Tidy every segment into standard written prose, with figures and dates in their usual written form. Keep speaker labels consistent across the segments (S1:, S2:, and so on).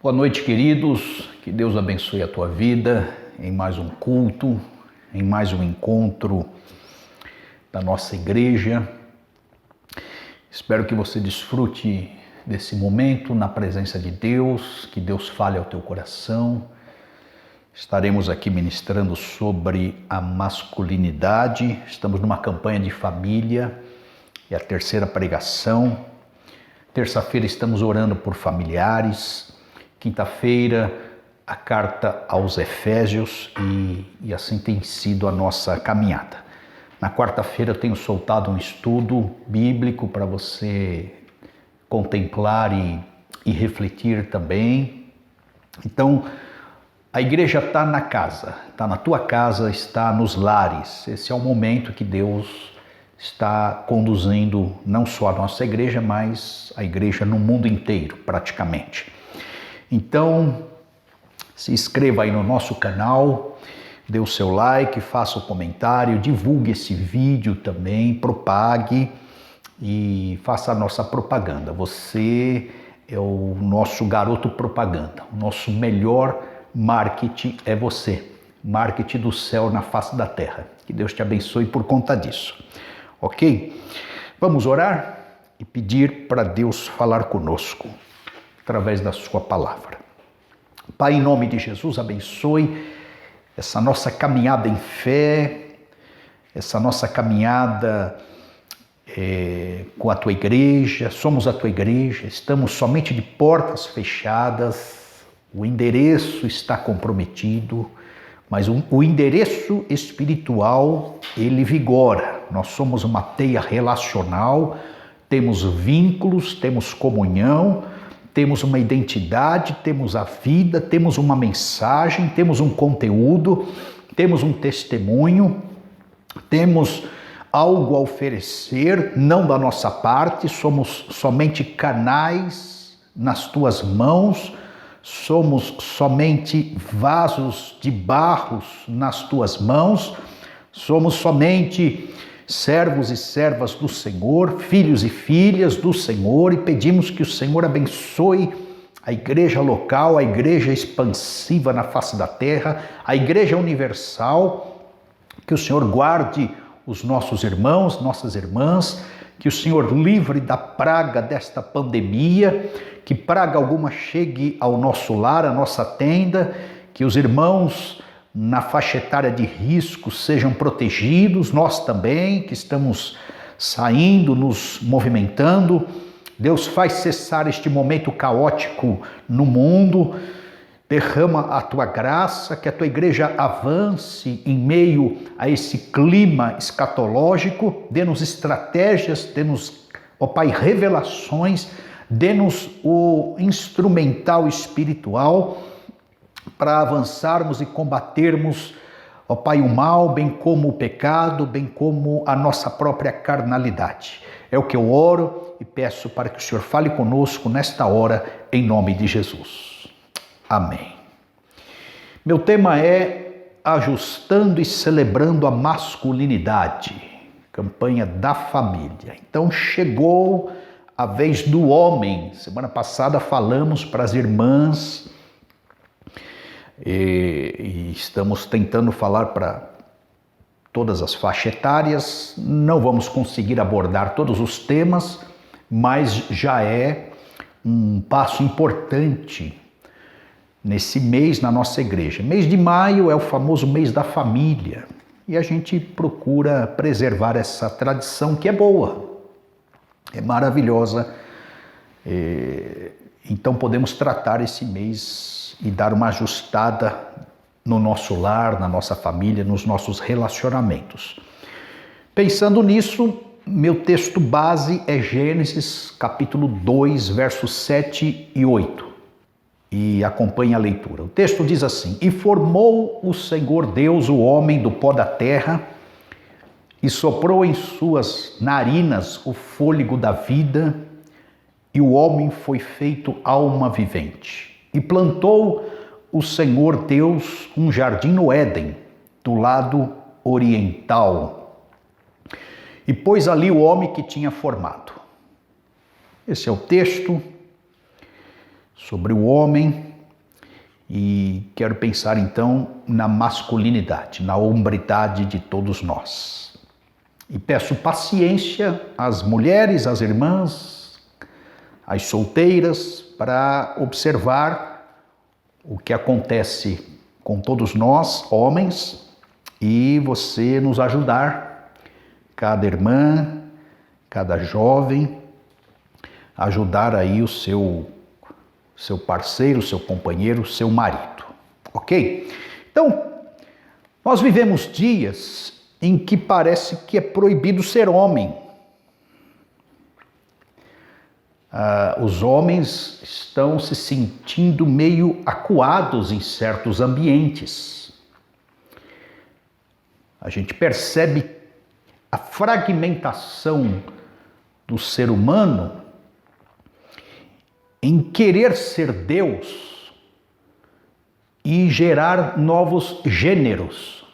S1: Boa noite, queridos. Que Deus abençoe a tua vida em mais um culto, em mais um encontro da nossa igreja. Espero que você desfrute desse momento na presença de Deus, que Deus fale ao teu coração. Estaremos aqui ministrando sobre a masculinidade. Estamos numa campanha de família, é a terceira pregação. Terça-feira estamos orando por familiares. Quinta-feira, a carta aos Efésios e assim tem sido a nossa caminhada. Na quarta-feira eu tenho soltado um estudo bíblico para você contemplar e refletir também. Então, a igreja está na casa, está na tua casa, está nos lares. Esse é o momento que Deus está conduzindo não só a nossa igreja, mas a igreja no mundo inteiro, praticamente. Então, se inscreva aí no nosso canal, dê o seu like, faça o comentário, divulgue esse vídeo também, propague e faça a nossa propaganda. Você é o nosso garoto propaganda, o nosso melhor marketing é você. Marketing do céu na face da terra. Que Deus te abençoe por conta disso. Ok? Vamos orar e pedir para Deus falar conosco através da sua palavra. Pai, em nome de Jesus, abençoe essa nossa caminhada em fé, essa nossa caminhada com a tua igreja. Somos a tua igreja, estamos somente de portas fechadas, o endereço está comprometido, mas o endereço espiritual, ele vigora. Nós somos uma teia relacional, temos vínculos, temos comunhão, temos uma identidade, temos a vida, temos uma mensagem, temos um conteúdo, temos um testemunho, temos algo a oferecer, não da nossa parte, somos somente canais nas tuas mãos, somos somente vasos de barros nas tuas mãos, somos somente servos e servas do Senhor, filhos e filhas do Senhor, e pedimos que o Senhor abençoe a igreja local, a igreja expansiva na face da terra, a igreja universal, que o Senhor guarde os nossos irmãos, nossas irmãs, que o Senhor livre da praga desta pandemia, que praga alguma chegue ao nosso lar, à nossa tenda, que os irmãos na faixa etária de risco sejam protegidos, nós também, que estamos saindo, nos movimentando. Deus faz cessar este momento caótico no mundo, derrama a tua graça, que a tua igreja avance em meio a esse clima escatológico, dê-nos estratégias, dê-nos, ó Pai, revelações, dê-nos o instrumental espiritual, para avançarmos e combatermos, ó Pai, o mal, bem como o pecado, bem como a nossa própria carnalidade. É o que eu oro e peço para que o Senhor fale conosco nesta hora, em nome de Jesus. Amém. Meu tema é ajustando e celebrando a masculinidade, campanha da família. Então chegou a vez do homem. Semana passada falamos para as irmãs, e estamos tentando falar para todas as faixas etárias. Não vamos conseguir abordar todos os temas, mas já é um passo importante nesse mês na nossa igreja. Mês de maio é o famoso mês da família e a gente procura preservar essa tradição que é boa, é maravilhosa. Então podemos tratar esse mês e dar uma ajustada no nosso lar, na nossa família, nos nossos relacionamentos. Pensando nisso, meu texto base é Gênesis capítulo 2, versos 7 e 8. E acompanhe a leitura. O texto diz assim: E formou o Senhor Deus o homem do pó da terra, e soprou em suas narinas o fôlego da vida, e o homem foi feito alma vivente. E plantou o Senhor Deus um jardim no Éden, do lado oriental, e pôs ali o homem que tinha formado. Esse é o texto sobre o homem E quero pensar então na masculinidade, na hombridade de todos nós. E peço paciência às mulheres, às irmãs, às solteiras, para observar o que acontece com todos nós, homens, e você nos ajudar, cada irmã, cada jovem, ajudar aí o seu parceiro, seu companheiro, seu marido, ok? Então, nós vivemos dias em que parece que é proibido ser homem. Os homens estão se sentindo meio acuados em certos ambientes. A gente percebe a fragmentação do ser humano em querer ser Deus e gerar novos gêneros.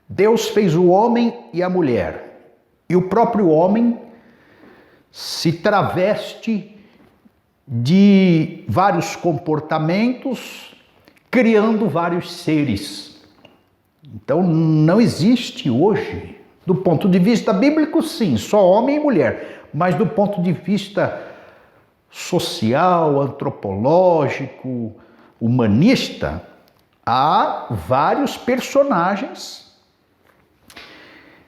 S1: Deus fez o homem e a mulher, e o próprio homem se traveste de vários comportamentos, criando vários seres. Então não existe hoje, do ponto de vista bíblico, sim, só homem e mulher, mas do ponto de vista social, antropológico, humanista, há vários personagens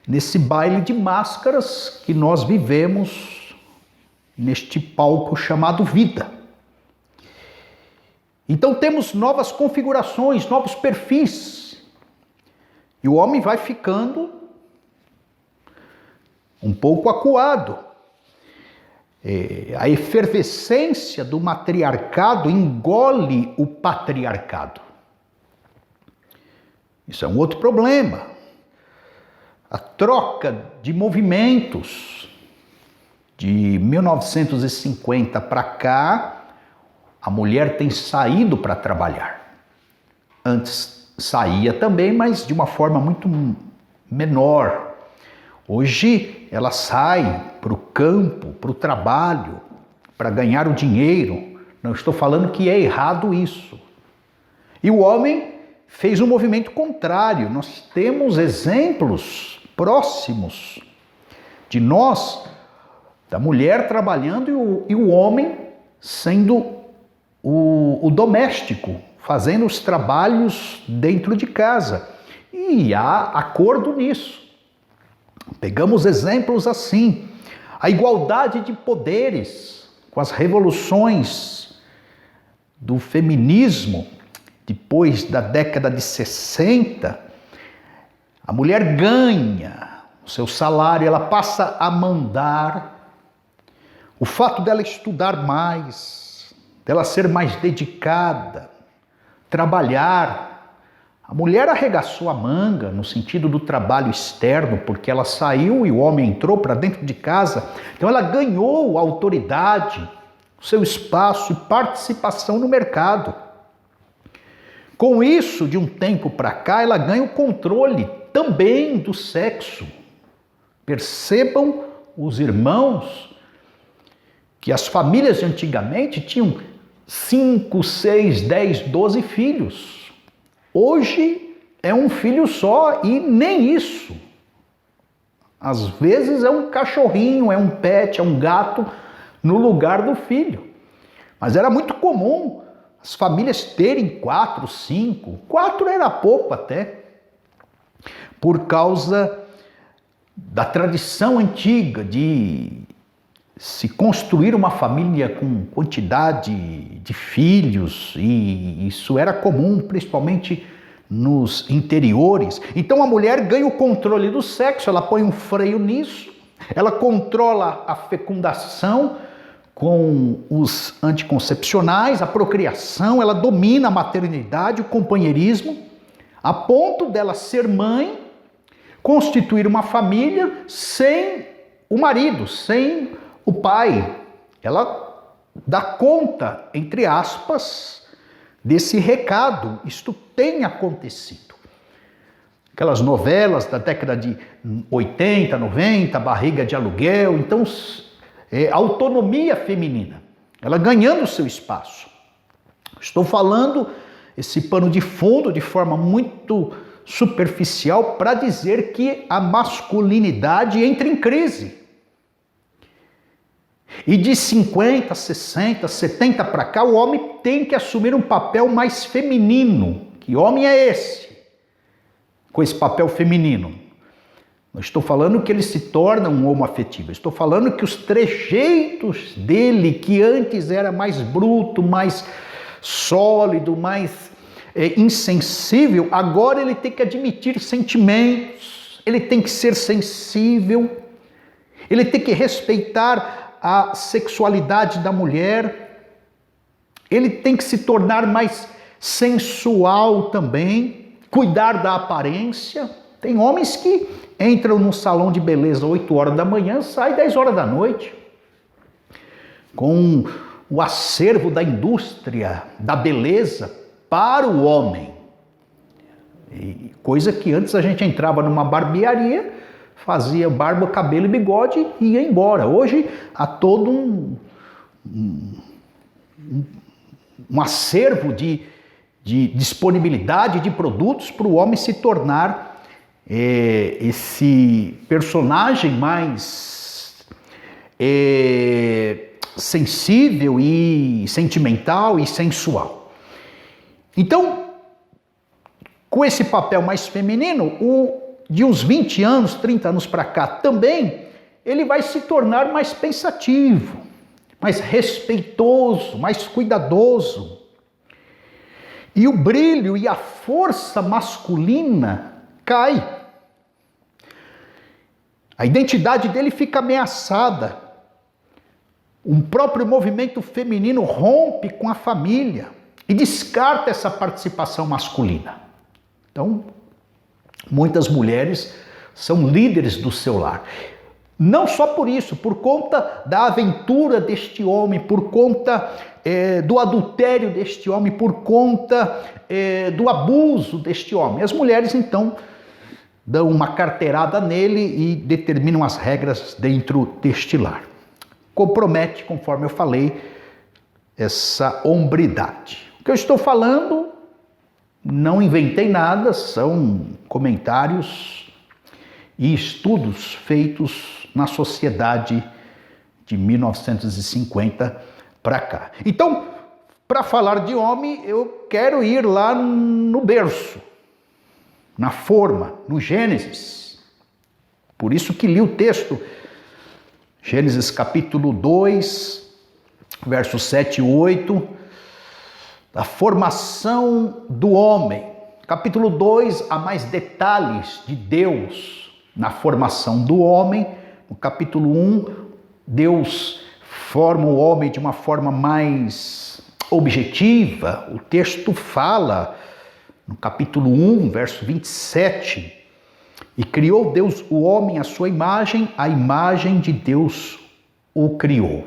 S1: nesse baile de máscaras que nós vivemos neste palco chamado vida. Então temos novas configurações, novos perfis, e o homem vai ficando um pouco acuado. A efervescência do matriarcado engole o patriarcado. Isso é um outro problema. A troca de movimentos de 1950 para cá, a mulher tem saído para trabalhar. Antes saía também, mas de uma forma muito menor. Hoje ela sai para o campo, para o trabalho, para ganhar o dinheiro. Não estou falando que é errado isso. E o homem fez um movimento contrário. Nós temos exemplos próximos de nós, da mulher trabalhando e o homem sendo o doméstico, fazendo os trabalhos dentro de casa. E há acordo nisso. Pegamos exemplos assim. A igualdade de poderes com as revoluções do feminismo, depois da década de 60, a mulher ganha o seu salário, ela passa a mandar. O fato dela estudar mais, dela ser mais dedicada, trabalhar. A mulher arregaçou a manga no sentido do trabalho externo, porque ela saiu e o homem entrou para dentro de casa. Então ela ganhou autoridade, seu espaço e participação no mercado. Com isso, de um tempo para cá, ela ganha o controle também do sexo. Percebam os irmãos que as famílias de antigamente tinham 5, 6, 10, 12 filhos. Hoje é um filho só e nem isso. Às vezes é um cachorrinho, é um pet, é um gato no lugar do filho. Mas era muito comum as famílias terem 4, 5. 4 era pouco até. Por causa da tradição antiga de se construir uma família com quantidade de filhos, e isso era comum, principalmente nos interiores. Então a mulher ganha o controle do sexo, ela põe um freio nisso, ela controla a fecundação com os anticoncepcionais, a procriação, ela domina a maternidade, o companheirismo, a ponto dela ser mãe, constituir uma família sem o marido, sem o pai. Ela dá conta, entre aspas, desse recado. Isto tem acontecido. Aquelas novelas da década de 80, 90, Barriga de Aluguel, então autonomia feminina, ela ganhando seu espaço. Estou falando esse pano de fundo de forma muito superficial para dizer que a masculinidade entra em crise. E de 50, 60, 70 para cá, o homem tem que assumir um papel mais feminino. Que homem é esse? Com esse papel feminino. Não estou falando que ele se torna um homoafetivo. Estou falando que os trejeitos dele, que antes era mais bruto, mais sólido, mais insensível, agora ele tem que admitir sentimentos, ele tem que ser sensível, ele tem que respeitar a sexualidade da mulher, ele tem que se tornar mais sensual também, cuidar da aparência. Tem homens que entram num salão de beleza 8 horas da manhã, saem 10 horas da noite, com o acervo da indústria da beleza para o homem. E coisa que antes a gente entrava numa barbearia, fazia barba, cabelo e bigode e ia embora. Hoje há todo um acervo de disponibilidade de produtos para o homem se tornar esse personagem mais sensível e sentimental e sensual. Então, com esse papel mais feminino, de uns 20 anos, 30 anos para cá também, ele vai se tornar mais pensativo, mais respeitoso, mais cuidadoso. E o brilho e a força masculina cai. A identidade dele fica ameaçada. O próprio movimento feminino rompe com a família e descarta essa participação masculina. Então, muitas mulheres são líderes do seu lar. Não só por isso, por conta da aventura deste homem, por conta do adultério deste homem, por conta do abuso deste homem. As mulheres, então, dão uma carteirada nele e determinam as regras dentro deste lar. Compromete, conforme eu falei, essa hombridade. O que eu estou falando, não inventei nada, são comentários e estudos feitos na sociedade de 1950 para cá. Então, para falar de homem, eu quero ir lá no berço, na forma, no Gênesis. Por isso que li o texto, Gênesis capítulo 2, versos 7 e 8, da formação do homem. Capítulo 2, há mais detalhes de Deus na formação do homem. No capítulo 1, Deus forma o homem de uma forma mais objetiva. O texto fala, no capítulo 1, verso 27, e criou Deus o homem à sua imagem, a imagem de Deus o criou.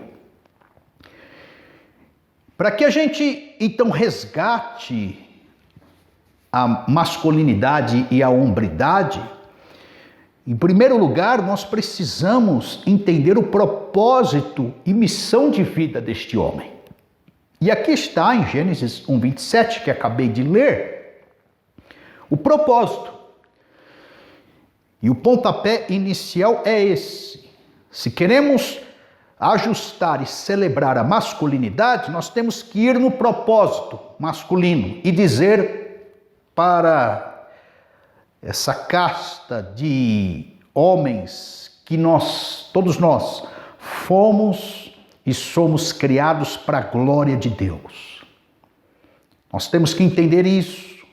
S1: Para que a gente, então, resgate a masculinidade e a hombridade, em primeiro lugar, nós precisamos entender o propósito e missão de vida deste homem. E aqui está, em Gênesis 1:27, que acabei de ler, o propósito. E o pontapé inicial é esse. Se queremos ajustar e celebrar a masculinidade, nós temos que ir no propósito masculino e dizer para essa casta de homens que todos nós, fomos e somos criados para a glória de Deus. Nós temos que entender isso,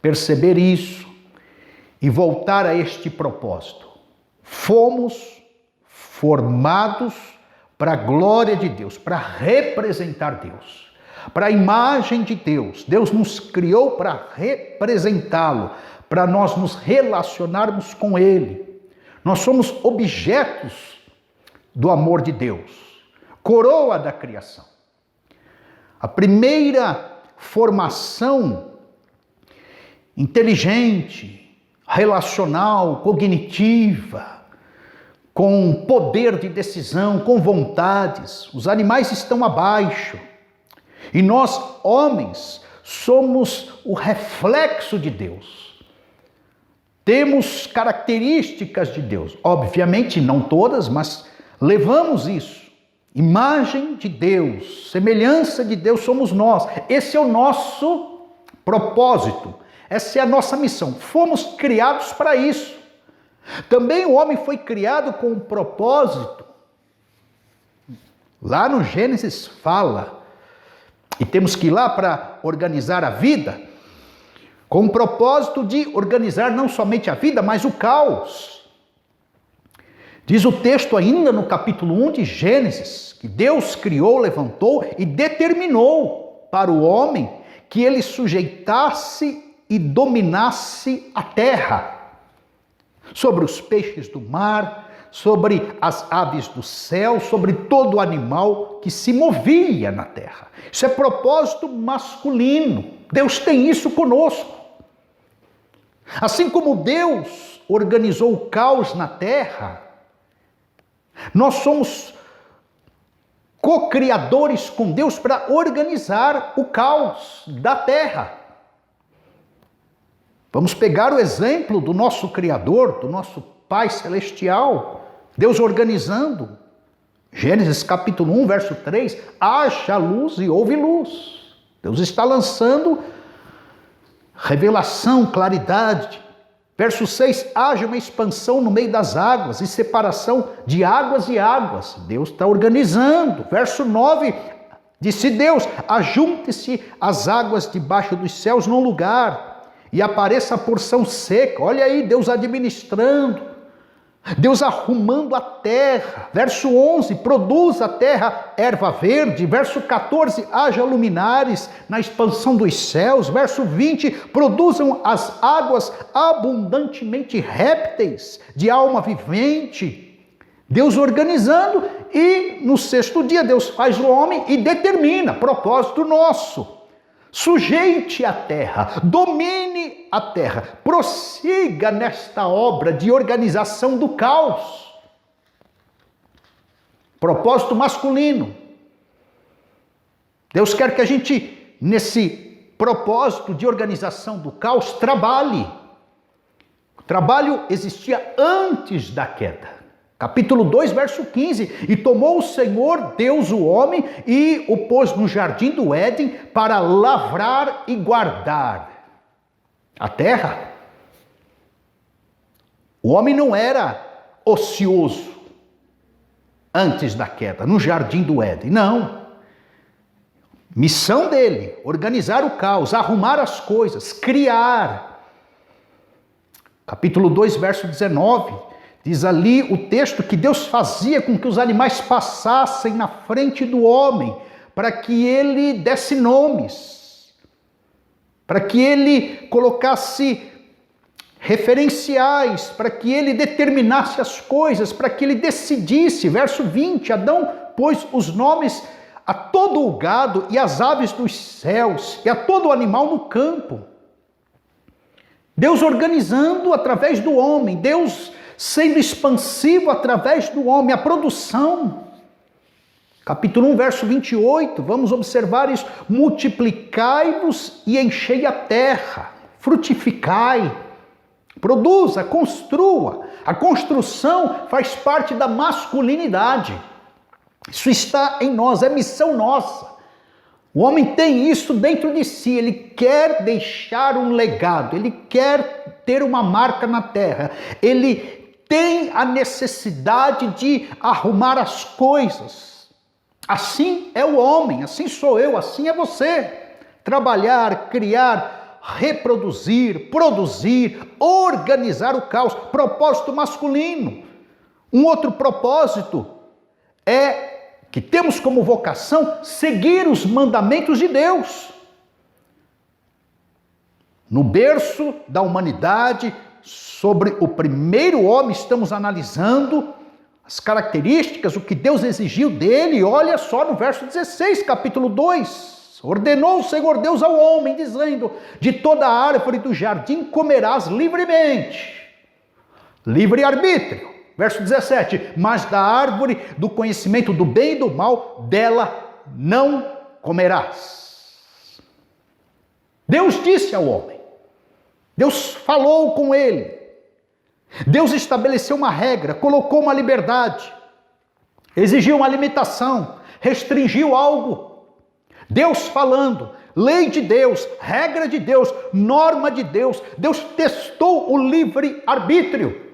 S1: perceber isso e voltar a este propósito. Fomos formados para a glória de Deus, para representar Deus, para a imagem de Deus. Deus nos criou para representá-lo, para nós nos relacionarmos com Ele. Nós somos objetos do amor de Deus, coroa da criação. A primeira formação inteligente, relacional, cognitiva, com poder de decisão, com vontades. Os animais estão abaixo. E nós, homens, somos o reflexo de Deus. Temos características de Deus. Obviamente, não todas, mas levamos isso. Imagem de Deus, semelhança de Deus somos nós. Esse é o nosso propósito. Essa é a nossa missão. Fomos criados para isso. Também o homem foi criado com um propósito. Lá no Gênesis fala, e temos que ir lá para organizar a vida, com o propósito de organizar não somente a vida, mas o caos. Diz o texto ainda no capítulo 1 de Gênesis, que Deus criou, levantou e determinou para o homem que ele sujeitasse e dominasse a terra, sobre os peixes do mar, sobre as aves do céu, sobre todo animal que se movia na terra. Isso é propósito masculino. Deus tem isso conosco. Assim como Deus organizou o caos na terra, nós somos co-criadores com Deus para organizar o caos da terra. Vamos pegar o exemplo do nosso Criador, do nosso Pai Celestial, Deus organizando. Gênesis capítulo 1, verso 3, haja luz e houve luz. Deus está lançando revelação, claridade. Verso 6, haja uma expansão no meio das águas e separação de águas e águas. Deus está organizando. Verso 9, disse Deus, ajunte-se as águas debaixo dos céus num lugar e apareça a porção seca. Olha aí, Deus administrando, Deus arrumando a terra. Verso 11, produz a terra erva verde. Verso 14, haja luminares na expansão dos céus. Verso 20, produzam as águas abundantemente répteis de alma vivente. Deus organizando, e no sexto dia Deus faz o homem e determina, propósito nosso. Sujeite a terra, domine a terra, prossiga nesta obra de organização do caos. Propósito masculino. Deus quer que a gente, nesse propósito de organização do caos, trabalhe. O trabalho existia antes da queda. Capítulo 2, verso 15, e tomou o Senhor Deus o homem e o pôs no jardim do Éden para lavrar e guardar a terra. O homem não era ocioso antes da queda, no jardim do Éden, não. Missão dele, organizar o caos, arrumar as coisas, criar. Capítulo 2, verso 19, diz ali o texto que Deus fazia com que os animais passassem na frente do homem, para que ele desse nomes, para que ele colocasse referenciais, para que ele determinasse as coisas, para que ele decidisse. Verso 20, Adão pôs os nomes a todo o gado e as aves dos céus e a todo animal no campo. Deus organizando através do homem, Deus sendo expansivo através do homem, a produção. Capítulo 1, verso 28, vamos observar isso. Multiplicai-vos e enchei a terra, frutificai, produza, construa. A construção faz parte da masculinidade. Isso está em nós, é missão nossa. O homem tem isso dentro de si, ele quer deixar um legado, ele quer ter uma marca na terra, ele tem a necessidade de arrumar as coisas. Assim é o homem, assim sou eu, assim é você. Trabalhar, criar, reproduzir, produzir, organizar o caos. Propósito masculino. Um outro propósito é que temos como vocação seguir os mandamentos de Deus. No berço da humanidade, sobre o primeiro homem, estamos analisando as características, o que Deus exigiu dele. Olha só no verso 16, capítulo 2. Ordenou o Senhor Deus ao homem, dizendo, de toda árvore do jardim comerás livremente. Livre-arbítrio. Verso 17, mas da árvore do conhecimento do bem e do mal, dela não comerás. Deus disse ao homem, Deus falou com ele, Deus estabeleceu uma regra, colocou uma liberdade, exigiu uma limitação, restringiu algo. Deus falando, lei de Deus, regra de Deus, norma de Deus. Deus testou o livre-arbítrio.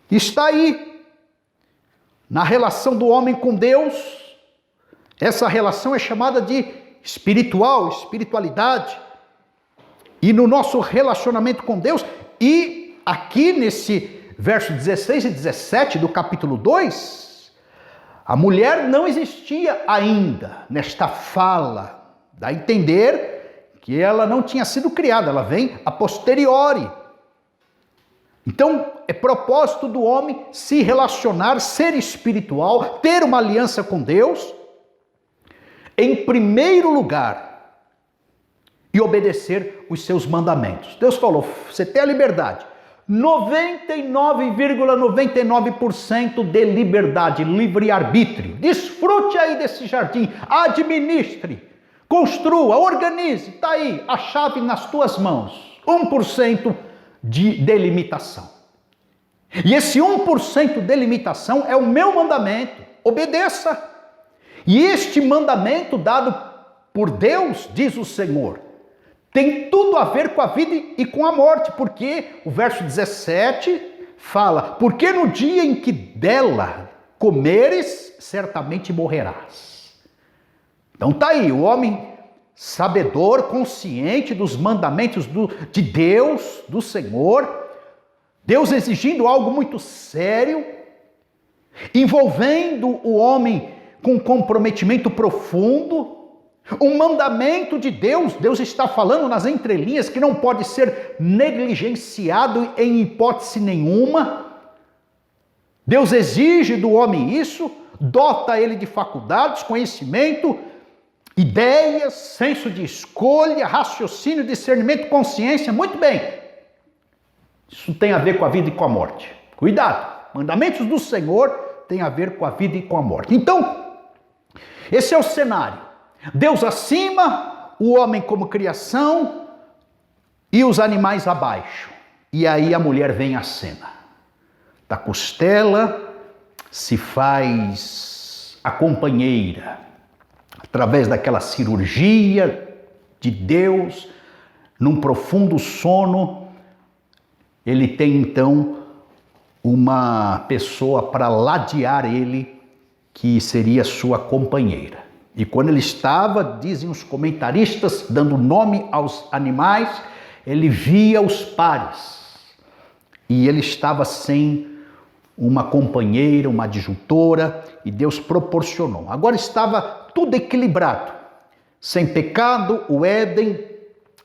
S1: Está aí, na relação do homem com Deus. Essa relação é chamada de espiritualidade. E no nosso relacionamento com Deus, e aqui nesse verso 16 e 17 do capítulo 2, a mulher não existia ainda nesta fala. Dá a entender que ela não tinha sido criada, ela vem a posteriori. Então, é propósito do homem se relacionar, ser espiritual, ter uma aliança com Deus, em primeiro lugar, e obedecer os seus mandamentos. Deus falou, você tem a liberdade. 99,99% de liberdade, livre-arbítrio. Desfrute aí desse jardim, administre, construa, organize. Está aí a chave nas tuas mãos. 1% de delimitação. E esse 1% de limitação é o meu mandamento. Obedeça. E este mandamento dado por Deus, diz o Senhor, tem tudo a ver com a vida e com a morte, porque o verso 17 fala, porque no dia em que dela comeres, certamente morrerás. Então está aí, o homem sabedor, consciente dos mandamentos de Deus, do Senhor, Deus exigindo algo muito sério, envolvendo o homem com comprometimento profundo, um mandamento de Deus, Deus está falando nas entrelinhas que não pode ser negligenciado em hipótese nenhuma. Deus exige do homem isso, dota ele de faculdades, conhecimento, ideias, senso de escolha, raciocínio, discernimento, consciência. Muito bem, isso tem a ver com a vida e com a morte. Cuidado, mandamentos do Senhor têm a ver com a vida e com a morte. Então, esse é o cenário. Deus acima, o homem como criação e os animais abaixo. E aí a mulher vem à cena. Da costela se faz a companheira. Através daquela cirurgia de Deus, num profundo sono, ele tem então uma pessoa para ladear ele, que seria sua companheira. E quando ele estava, dizem os comentaristas, dando nome aos animais, ele via os pares. E ele estava sem uma companheira, uma adjutora, e Deus proporcionou. Agora estava tudo equilibrado. Sem pecado, o Éden,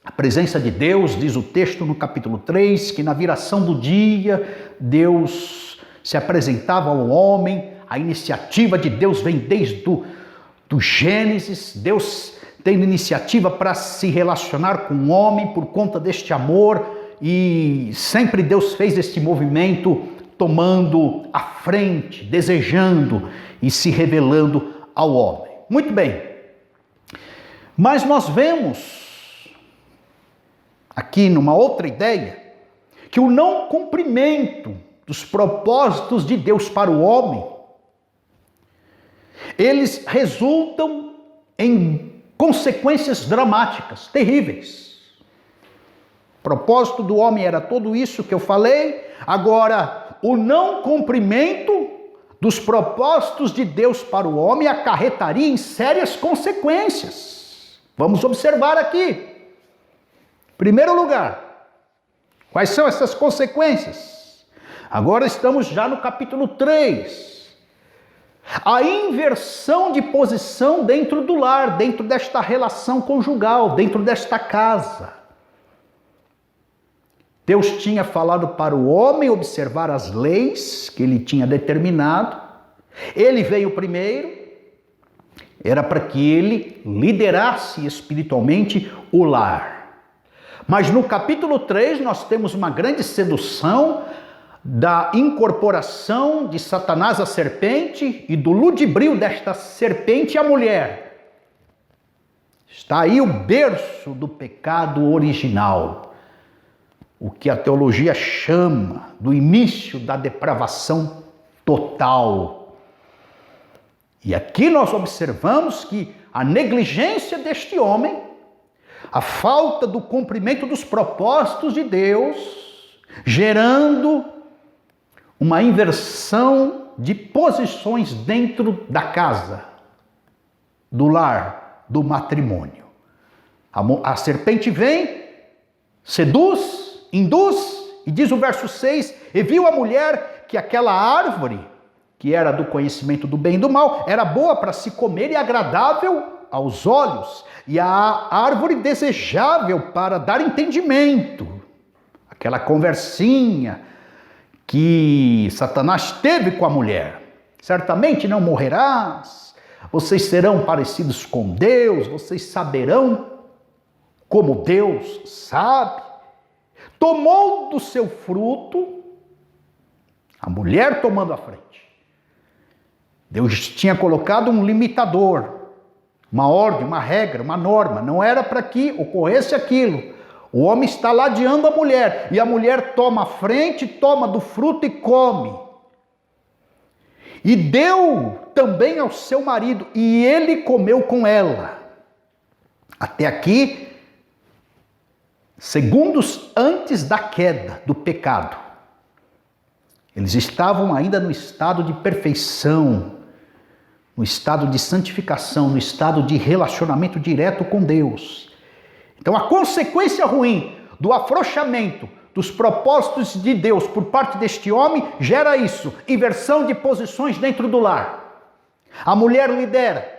S1: a presença de Deus, diz o texto no capítulo 3, que na viração do dia, Deus se apresentava ao homem, a iniciativa de Deus vem desde do Gênesis, Deus tem iniciativa para se relacionar com o homem por conta deste amor, e sempre Deus fez este movimento tomando a frente, desejando e se revelando ao homem. Muito bem, mas nós vemos aqui numa outra ideia que o não cumprimento dos propósitos de Deus para o homem, eles resultam em consequências dramáticas, terríveis. O propósito do homem era tudo isso que eu falei. Agora, o não cumprimento dos propósitos de Deus para o homem acarretaria em sérias consequências. Vamos observar aqui. Em primeiro lugar, quais são essas consequências? Agora estamos já no capítulo 3. A inversão de posição dentro do lar, dentro desta relação conjugal, dentro desta casa. Deus tinha falado para o homem observar as leis que ele tinha determinado. Ele veio primeiro, era para que ele liderasse espiritualmente o lar. Mas no capítulo 3 nós temos uma grande sedução da incorporação de Satanás à serpente e do ludibrio desta serpente à mulher. Está aí o berço do pecado original, o que a teologia chama do início da depravação total. E aqui nós observamos que a negligência deste homem, a falta do cumprimento dos propósitos de Deus, gerando uma inversão de posições dentro da casa, do lar, do matrimônio. A serpente vem, seduz, induz, e diz o verso 6, e viu a mulher que aquela árvore, que era do conhecimento do bem e do mal, era boa para se comer e agradável aos olhos, e a árvore desejável para dar entendimento. Aquela conversinha que Satanás teve com a mulher. Certamente não morrerás, vocês serão parecidos com Deus, vocês saberão como Deus sabe. Tomou do seu fruto, a mulher tomando a frente. Deus tinha colocado um limitador, uma ordem, uma regra, uma norma. Não era para que ocorresse aquilo. O homem está ladeando a mulher, e a mulher toma a frente, toma do fruto e come. E deu também ao seu marido, e ele comeu com ela. Até aqui, segundos antes da queda, do pecado. Eles estavam ainda no estado de perfeição, no estado de santificação, no estado de relacionamento direto com Deus. Então a consequência ruim do afrouxamento dos propósitos de Deus por parte deste homem gera isso, inversão de posições dentro do lar. A mulher lidera,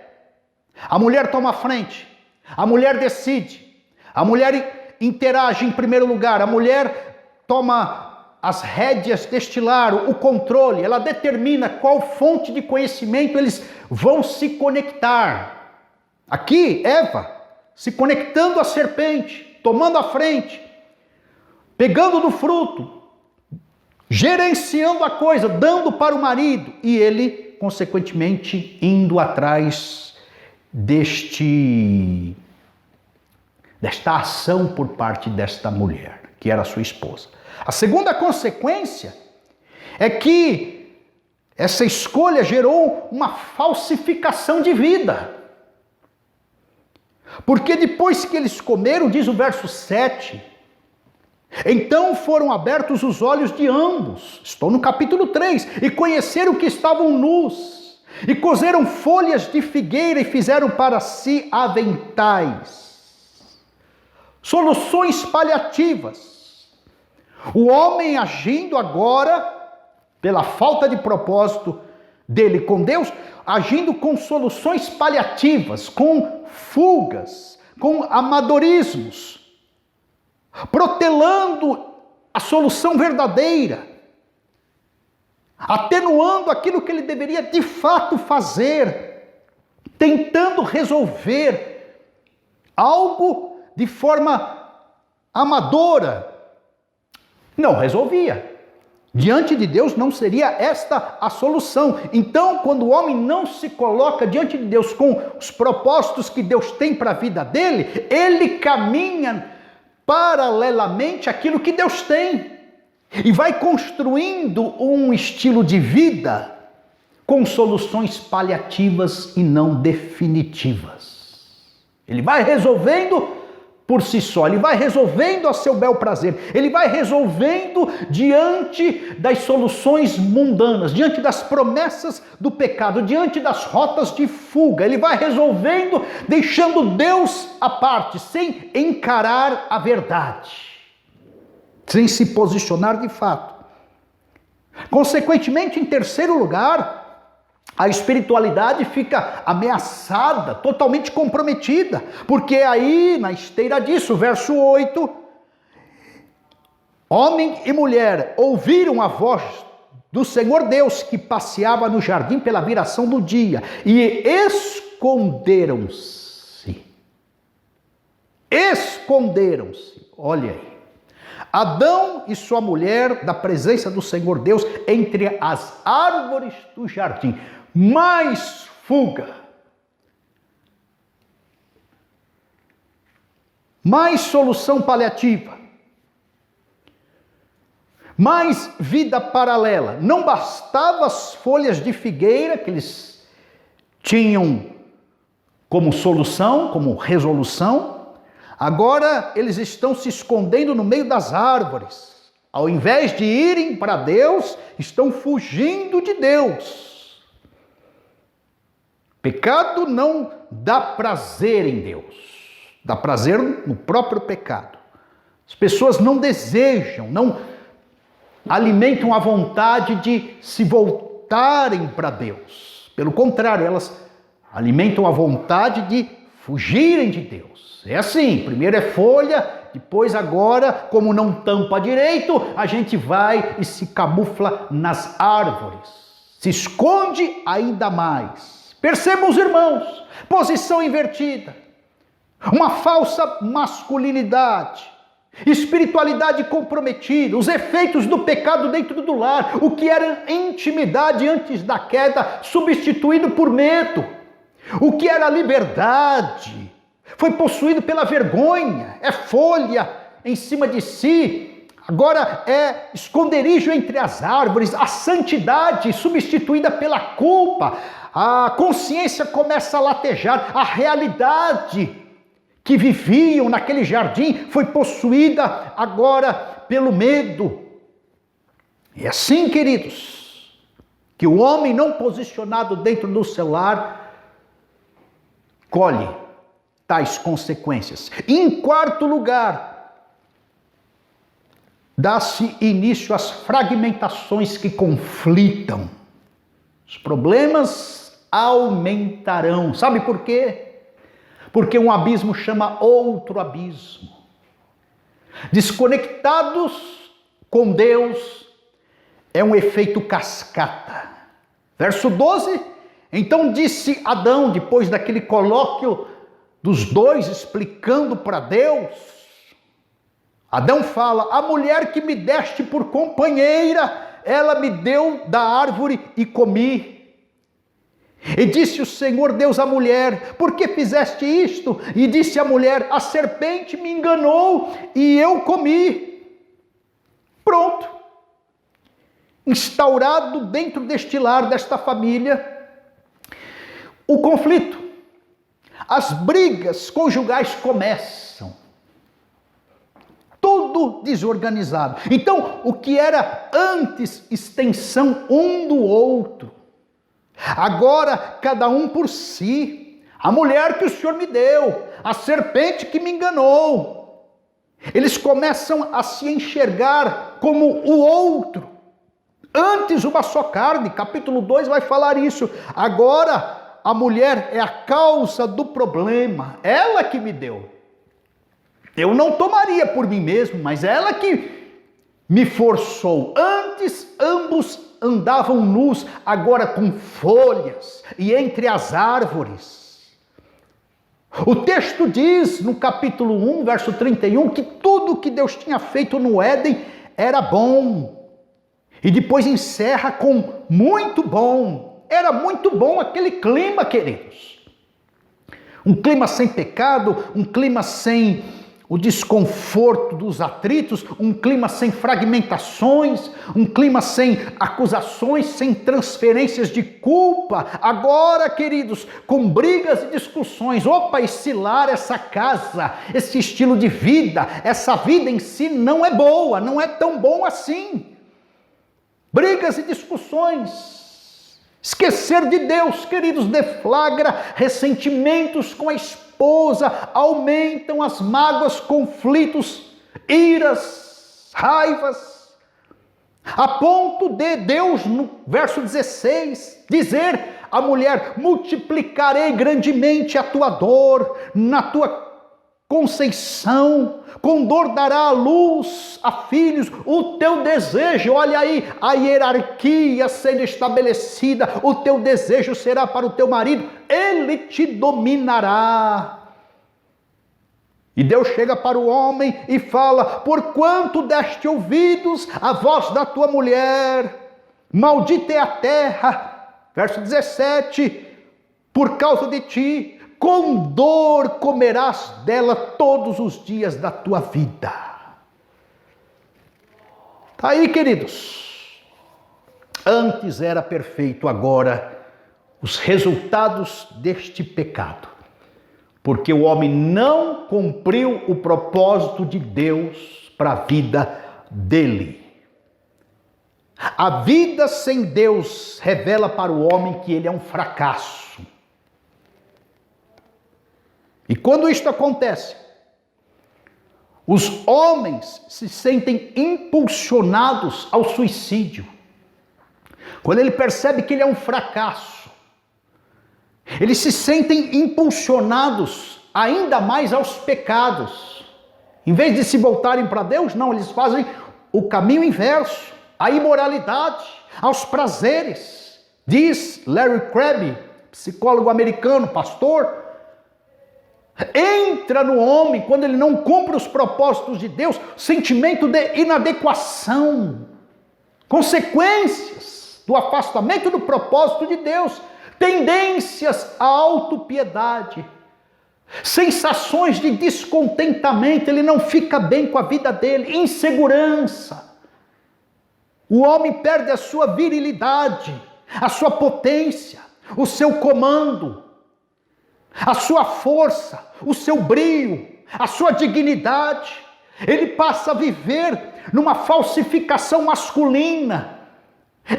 S1: a mulher toma a frente, a mulher decide, a mulher interage em primeiro lugar, a mulher toma as rédeas deste lar, o controle, ela determina qual fonte de conhecimento eles vão se conectar. Aqui, Eva, se conectando à serpente, tomando a frente, pegando do fruto, gerenciando a coisa, dando para o marido, e ele, consequentemente, indo atrás desta ação por parte desta mulher, que era sua esposa. A segunda consequência é que essa escolha gerou uma falsificação de vida. Porque depois que eles comeram, diz o verso 7, então foram abertos os olhos de ambos, estou no capítulo 3, e conheceram que estavam nus, e coseram folhas de figueira e fizeram para si aventais. Soluções paliativas. O homem agindo agora, pela falta de propósito dele com Deus, agindo com soluções paliativas, com fugas, com amadorismos, protelando a solução verdadeira, atenuando aquilo que ele deveria de fato fazer, tentando resolver algo de forma amadora. Não resolvia. Diante de Deus não seria esta a solução. Então, quando o homem não se coloca diante de Deus com os propósitos que Deus tem para a vida dele, ele caminha paralelamente àquilo que Deus tem. E vai construindo um estilo de vida com soluções paliativas e não definitivas. Ele vai resolvendo por si só, ele vai resolvendo a seu bel prazer, ele vai resolvendo diante das soluções mundanas, diante das promessas do pecado, diante das rotas de fuga, ele vai resolvendo, deixando Deus à parte, sem encarar a verdade, sem se posicionar de fato. Consequentemente, em terceiro lugar, a espiritualidade fica ameaçada, totalmente comprometida, porque aí, na esteira disso, verso 8, homem e mulher ouviram a voz do Senhor Deus que passeava no jardim pela viração do dia e esconderam-se. Esconderam-se, olha aí. Adão e sua mulher da presença do Senhor Deus entre as árvores do jardim. Mais fuga. mais solução paliativa, mais vida paralela. Não bastava as folhas de figueira que eles tinham como solução, como resolução, agora eles estão se escondendo no meio das árvores. Ao invés de irem para Deus, estão fugindo de Deus. Pecado não dá prazer em Deus, dá prazer no próprio pecado. As pessoas não desejam, não alimentam a vontade de se voltarem para Deus. Pelo contrário, elas alimentam a vontade de fugirem de Deus. É assim, primeiro é folha, depois agora, como não tampa direito, a gente vai e se camufla nas árvores. Se esconde ainda mais. Percebam os irmãos, posição invertida. Uma falsa masculinidade. Espiritualidade comprometida, os efeitos do pecado dentro do lar, o que era intimidade antes da queda, substituído por medo. O que era liberdade foi possuído pela vergonha, é folha em cima de si, agora é esconderijo entre as árvores, a santidade substituída pela culpa, a consciência começa a latejar, a realidade que viviam naquele jardim foi possuída agora pelo medo. É assim, queridos, que o homem não posicionado dentro do seu lar colhe tais consequências. Em quarto lugar, dá-se início às fragmentações que conflitam. Os problemas aumentarão. Sabe por quê? Porque um abismo chama outro abismo. Desconectados com Deus é um efeito cascata. Verso 12, então disse Adão, depois daquele colóquio dos dois explicando para Deus, Adão fala, a mulher que me deste por companheira, ela me deu da árvore e comi. E disse o Senhor Deus à mulher, por que fizeste isto? E disse a mulher, a serpente me enganou e eu comi. Pronto. Instaurado dentro deste lar, desta família, o conflito. As brigas conjugais começam. Tudo desorganizado. Então, o que era antes extensão um do outro, agora cada um por si. A mulher que o Senhor me deu, a serpente que me enganou. Eles começam a se enxergar como o outro. Antes uma só carne, capítulo 2 vai falar isso. Agora a mulher é a causa do problema, ela que me deu. Eu não tomaria por mim mesmo, mas ela que me forçou. Antes ambos andavam nus, agora com folhas e entre as árvores. O texto diz no capítulo 1, verso 31, que tudo que Deus tinha feito no Éden era bom. E depois encerra com muito bom. Era muito bom aquele clima, queridos. Um clima sem pecado, um clima sem o desconforto dos atritos, um clima sem fragmentações, um clima sem acusações, sem transferências de culpa. Agora, queridos, com brigas e discussões. Opa, esse lar, essa casa, esse estilo de vida, essa vida em si não é boa, não é tão bom assim. Brigas e discussões. Esquecer de Deus, queridos, deflagra ressentimentos com a esposa, aumentam as mágoas, conflitos, iras, raivas, a ponto de Deus, no verso 16, dizer à mulher, multiplicarei grandemente a tua dor, na tua conceição, com dor dará a luz a filhos, o teu desejo, olha aí, a hierarquia sendo estabelecida, o teu desejo será para o teu marido, ele te dominará. E Deus chega para o homem e fala, porquanto deste ouvidos à voz da tua mulher, maldita é a terra, verso 17, por causa de ti, com dor comerás dela todos os dias da tua vida. Tá aí, queridos. Antes era perfeito, agora os resultados deste pecado. Porque o homem não cumpriu o propósito de Deus para a vida dele. A vida sem Deus revela para o homem que ele é um fracasso. E quando isto acontece, os homens se sentem impulsionados ao suicídio. Quando ele percebe que ele é um fracasso, eles se sentem impulsionados ainda mais aos pecados. Em vez de se voltarem para Deus, não, eles fazem o caminho inverso, à imoralidade, aos prazeres. Diz Larry Crabb, psicólogo americano, pastor, entra no homem, quando ele não cumpre os propósitos de Deus, sentimento de inadequação, consequências do afastamento do propósito de Deus, tendências à autopiedade, sensações de descontentamento, ele não fica bem com a vida dele, insegurança. O homem perde a sua virilidade, a sua potência, o seu comando, a sua força, o seu brio, a sua dignidade. Ele passa a viver numa falsificação masculina,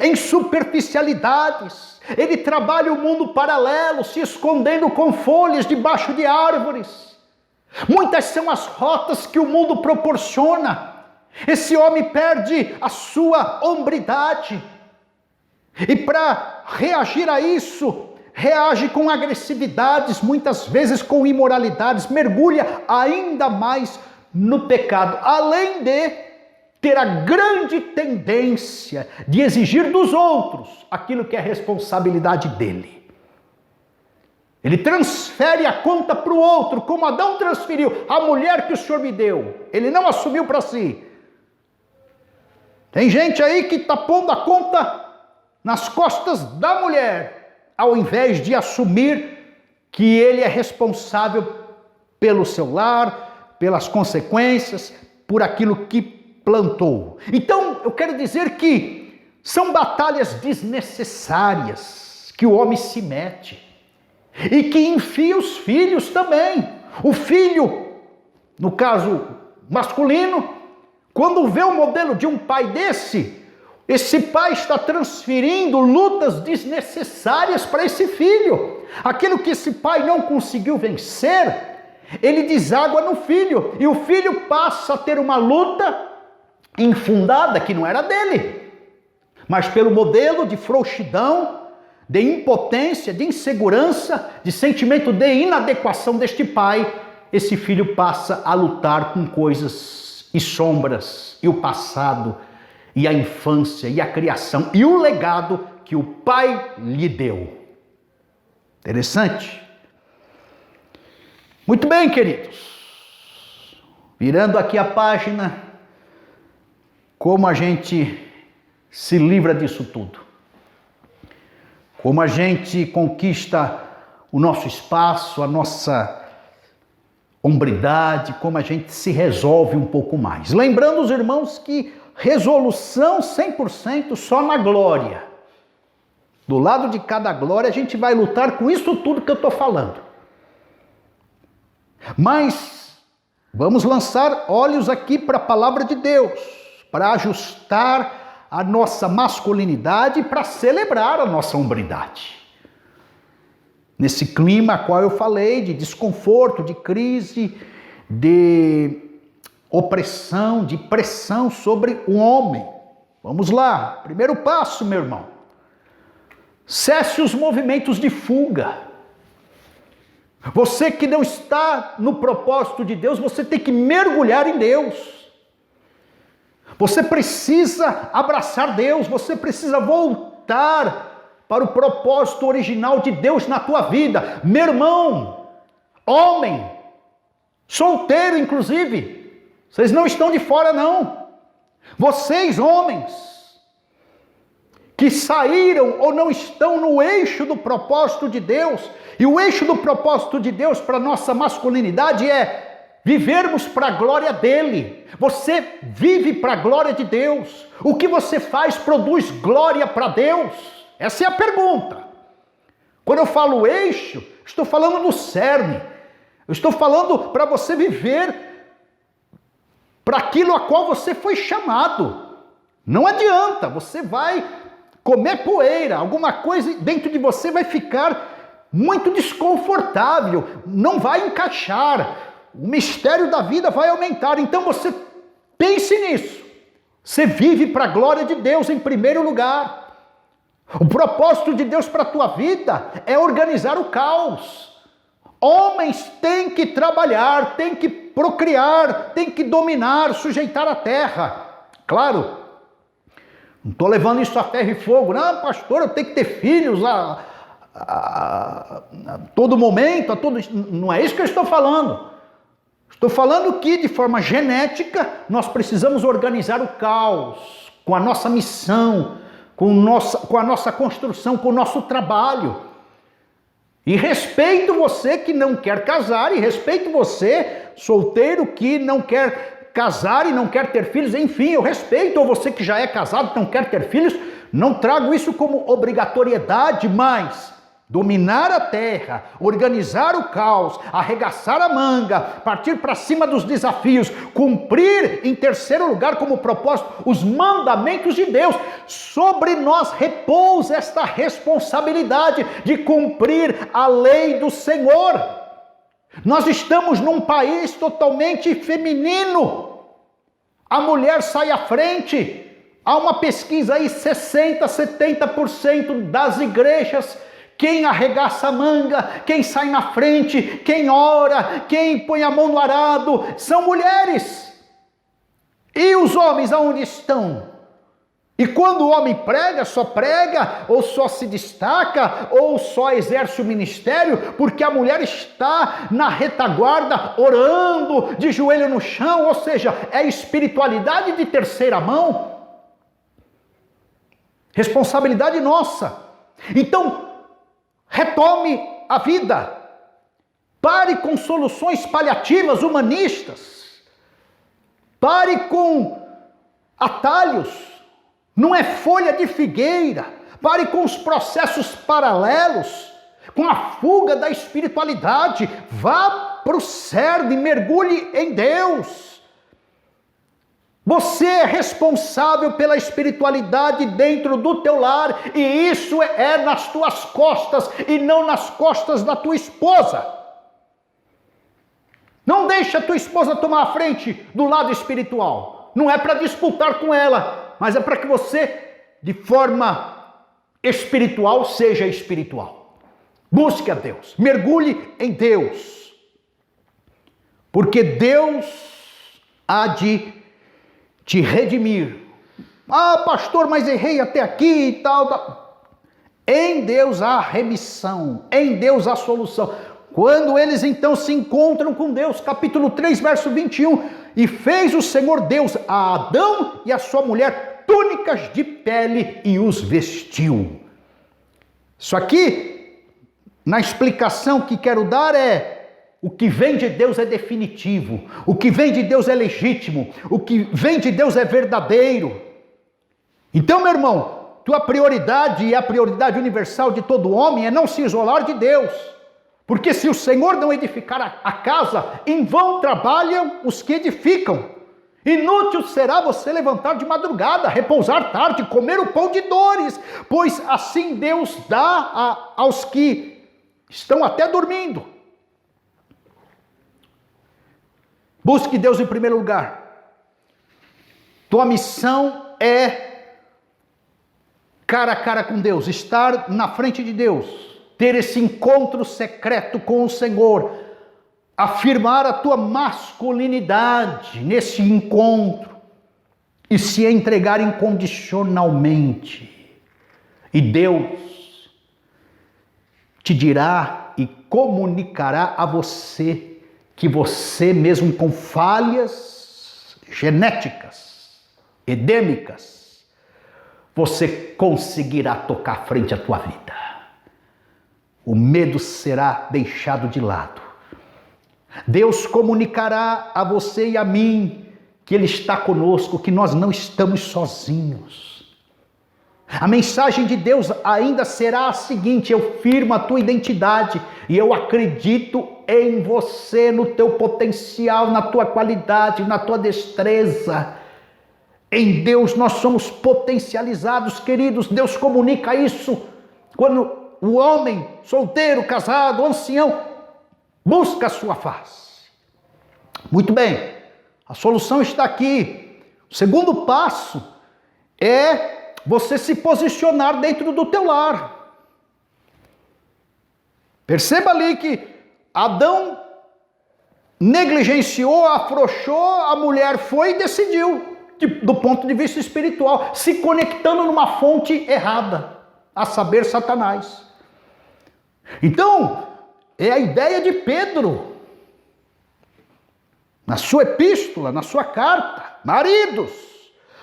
S1: em superficialidades. Ele trabalha o mundo paralelo, se escondendo com folhas debaixo de árvores. Muitas são as rotas que o mundo proporciona. Esse homem perde a sua hombridade. E para reagir a isso, reage com agressividades, muitas vezes com imoralidades, mergulha ainda mais no pecado, além de ter a grande tendência de exigir dos outros aquilo que é responsabilidade dele. Ele transfere a conta para o outro, como Adão transferiu a mulher que o Senhor me deu. Ele não assumiu para si. Tem gente aí que está pondo a conta nas costas da mulher, ao invés de assumir que ele é responsável pelo seu lar, pelas consequências, por aquilo que plantou. Então, eu quero dizer que são batalhas desnecessárias que o homem se mete e que enfia os filhos também. O filho, no caso masculino, quando vê o modelo de um pai desse, esse pai está transferindo lutas desnecessárias para esse filho. Aquilo que esse pai não conseguiu vencer, ele deságua no filho. E o filho passa a ter uma luta infundada que não era dele. Mas pelo modelo de frouxidão, de impotência, de insegurança, de sentimento de inadequação deste pai, esse filho passa a lutar com coisas e sombras, e o passado, e a infância, e a criação, e o legado que o pai lhe deu. Interessante? Muito bem, queridos. Virando aqui a página, como a gente se livra disso tudo? Como a gente conquista o nosso espaço, a nossa hombridade, como a gente se resolve um pouco mais. Lembrando os irmãos que resolução 100% só na glória. Do lado de cada glória a gente vai lutar com isso tudo que eu estou falando. Mas vamos lançar olhos aqui para a palavra de Deus, para ajustar a nossa masculinidade e para celebrar a nossa hombridade. Nesse clima a qual eu falei, de desconforto, de crise, de opressão, de pressão sobre o homem. Vamos lá, primeiro passo, meu irmão. Cesse os movimentos de fuga. Você que não está no propósito de Deus, você tem que mergulhar em Deus. Você precisa abraçar Deus, você precisa voltar para o propósito original de Deus na tua vida. Meu irmão, homem, solteiro inclusive, vocês não estão de fora não. Vocês homens, que saíram ou não estão no eixo do propósito de Deus. E o eixo do propósito de Deus para a nossa masculinidade é vivermos para a glória dele. Você vive para a glória de Deus. O que você faz produz glória para Deus? Essa é a pergunta. Quando eu falo eixo, estou falando do cerne. Eu estou falando para você viver para aquilo a qual você foi chamado. Não adianta, você vai comer poeira, alguma coisa dentro de você vai ficar muito desconfortável, não vai encaixar, o mistério da vida vai aumentar. Então você pense nisso. Você vive para a glória de Deus em primeiro lugar. O propósito de Deus para a tua vida é organizar o caos. Homens têm que trabalhar, têm que procriar, têm que dominar, sujeitar a terra. Claro, não estou levando isso a ferro e fogo. Não, pastor, eu tenho que ter filhos a todo momento, não é isso que eu estou falando. Estou falando que, de forma genética, nós precisamos organizar o caos com a nossa missão, com a nossa construção, com o nosso trabalho. E respeito você que não quer casar, e respeito você, solteiro, que não quer casar e não quer ter filhos. Enfim, eu respeito. Ou você que já é casado e não quer ter filhos, não trago isso como obrigatoriedade, mas dominar a terra, organizar o caos, arregaçar a manga, partir para cima dos desafios, cumprir em terceiro lugar como propósito os mandamentos de Deus. Sobre nós repousa esta responsabilidade de cumprir a lei do Senhor. Nós estamos num país totalmente feminino. A mulher sai à frente. Há uma pesquisa aí, 60%, 70% das igrejas, quem arregaça a manga, quem sai na frente, quem ora, quem põe a mão no arado, são mulheres. E os homens aonde estão? E quando o homem prega, ou só se destaca, ou só exerce o ministério, porque a mulher está na retaguarda, orando, de joelho no chão, ou seja, é espiritualidade de terceira mão. Responsabilidade nossa. Então, retome a vida. Pare com soluções paliativas, humanistas. Pare com atalhos. Não é folha de figueira. Pare com os processos paralelos, com a fuga da espiritualidade. Vá para o cerne, mergulhe em Deus. Você é responsável pela espiritualidade dentro do teu lar, e isso é nas tuas costas e não nas costas da tua esposa. Não deixe a tua esposa tomar a frente do lado espiritual. Não é para disputar com ela, mas é para que você, de forma espiritual, seja espiritual. Busque a Deus, mergulhe em Deus, porque Deus há de te redimir. Ah, pastor, mas errei até aqui e tal. Em Deus há remissão, em Deus há solução. Quando eles então se encontram com Deus, capítulo 3, verso 21, e fez o Senhor Deus a Adão e a sua mulher túnicas de pele e os vestiu. Isso aqui, na explicação que quero dar é: o que vem de Deus é definitivo, o que vem de Deus é legítimo, o que vem de Deus é verdadeiro. Então, meu irmão, tua prioridade e a prioridade universal de todo homem é não se isolar de Deus. Porque se o Senhor não edificar a casa, em vão trabalham os que edificam. Inútil será você levantar de madrugada, repousar tarde, comer o pão de dores, pois assim Deus dá aos que estão até dormindo. Busque Deus em primeiro lugar. Tua missão é cara a cara com Deus, estar na frente de Deus, ter esse encontro secreto com o Senhor, afirmar a tua masculinidade nesse encontro e se entregar incondicionalmente. E Deus te dirá e comunicará a você que você, mesmo com falhas genéticas, edêmicas, você conseguirá tocar frente à tua vida. O medo será deixado de lado. Deus comunicará a você e a mim que Ele está conosco, que nós não estamos sozinhos. A mensagem de Deus ainda será a seguinte: eu firmo a tua identidade e eu acredito em você, no teu potencial, na tua qualidade, na tua destreza. Em Deus nós somos potencializados, queridos. Deus comunica isso quando o homem solteiro, casado, ancião, busca a sua face. Muito bem, a solução está aqui. O segundo passo é você se posicionar dentro do teu lar. Perceba ali que Adão negligenciou, afrouxou, a mulher foi e decidiu, do ponto de vista espiritual, se conectando numa fonte errada, a saber, Satanás. Então, é a ideia de Pedro, na sua epístola, na sua carta: maridos,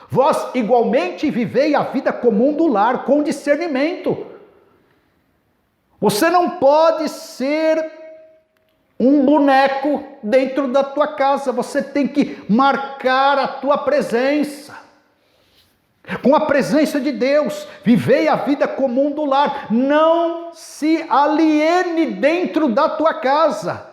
S1: vós igualmente vivei a vida comum do lar com discernimento. Você não pode ser um boneco dentro da tua casa, você tem que marcar a tua presença. Com a presença de Deus, vivei a vida comum do lar. Não se aliene dentro da tua casa.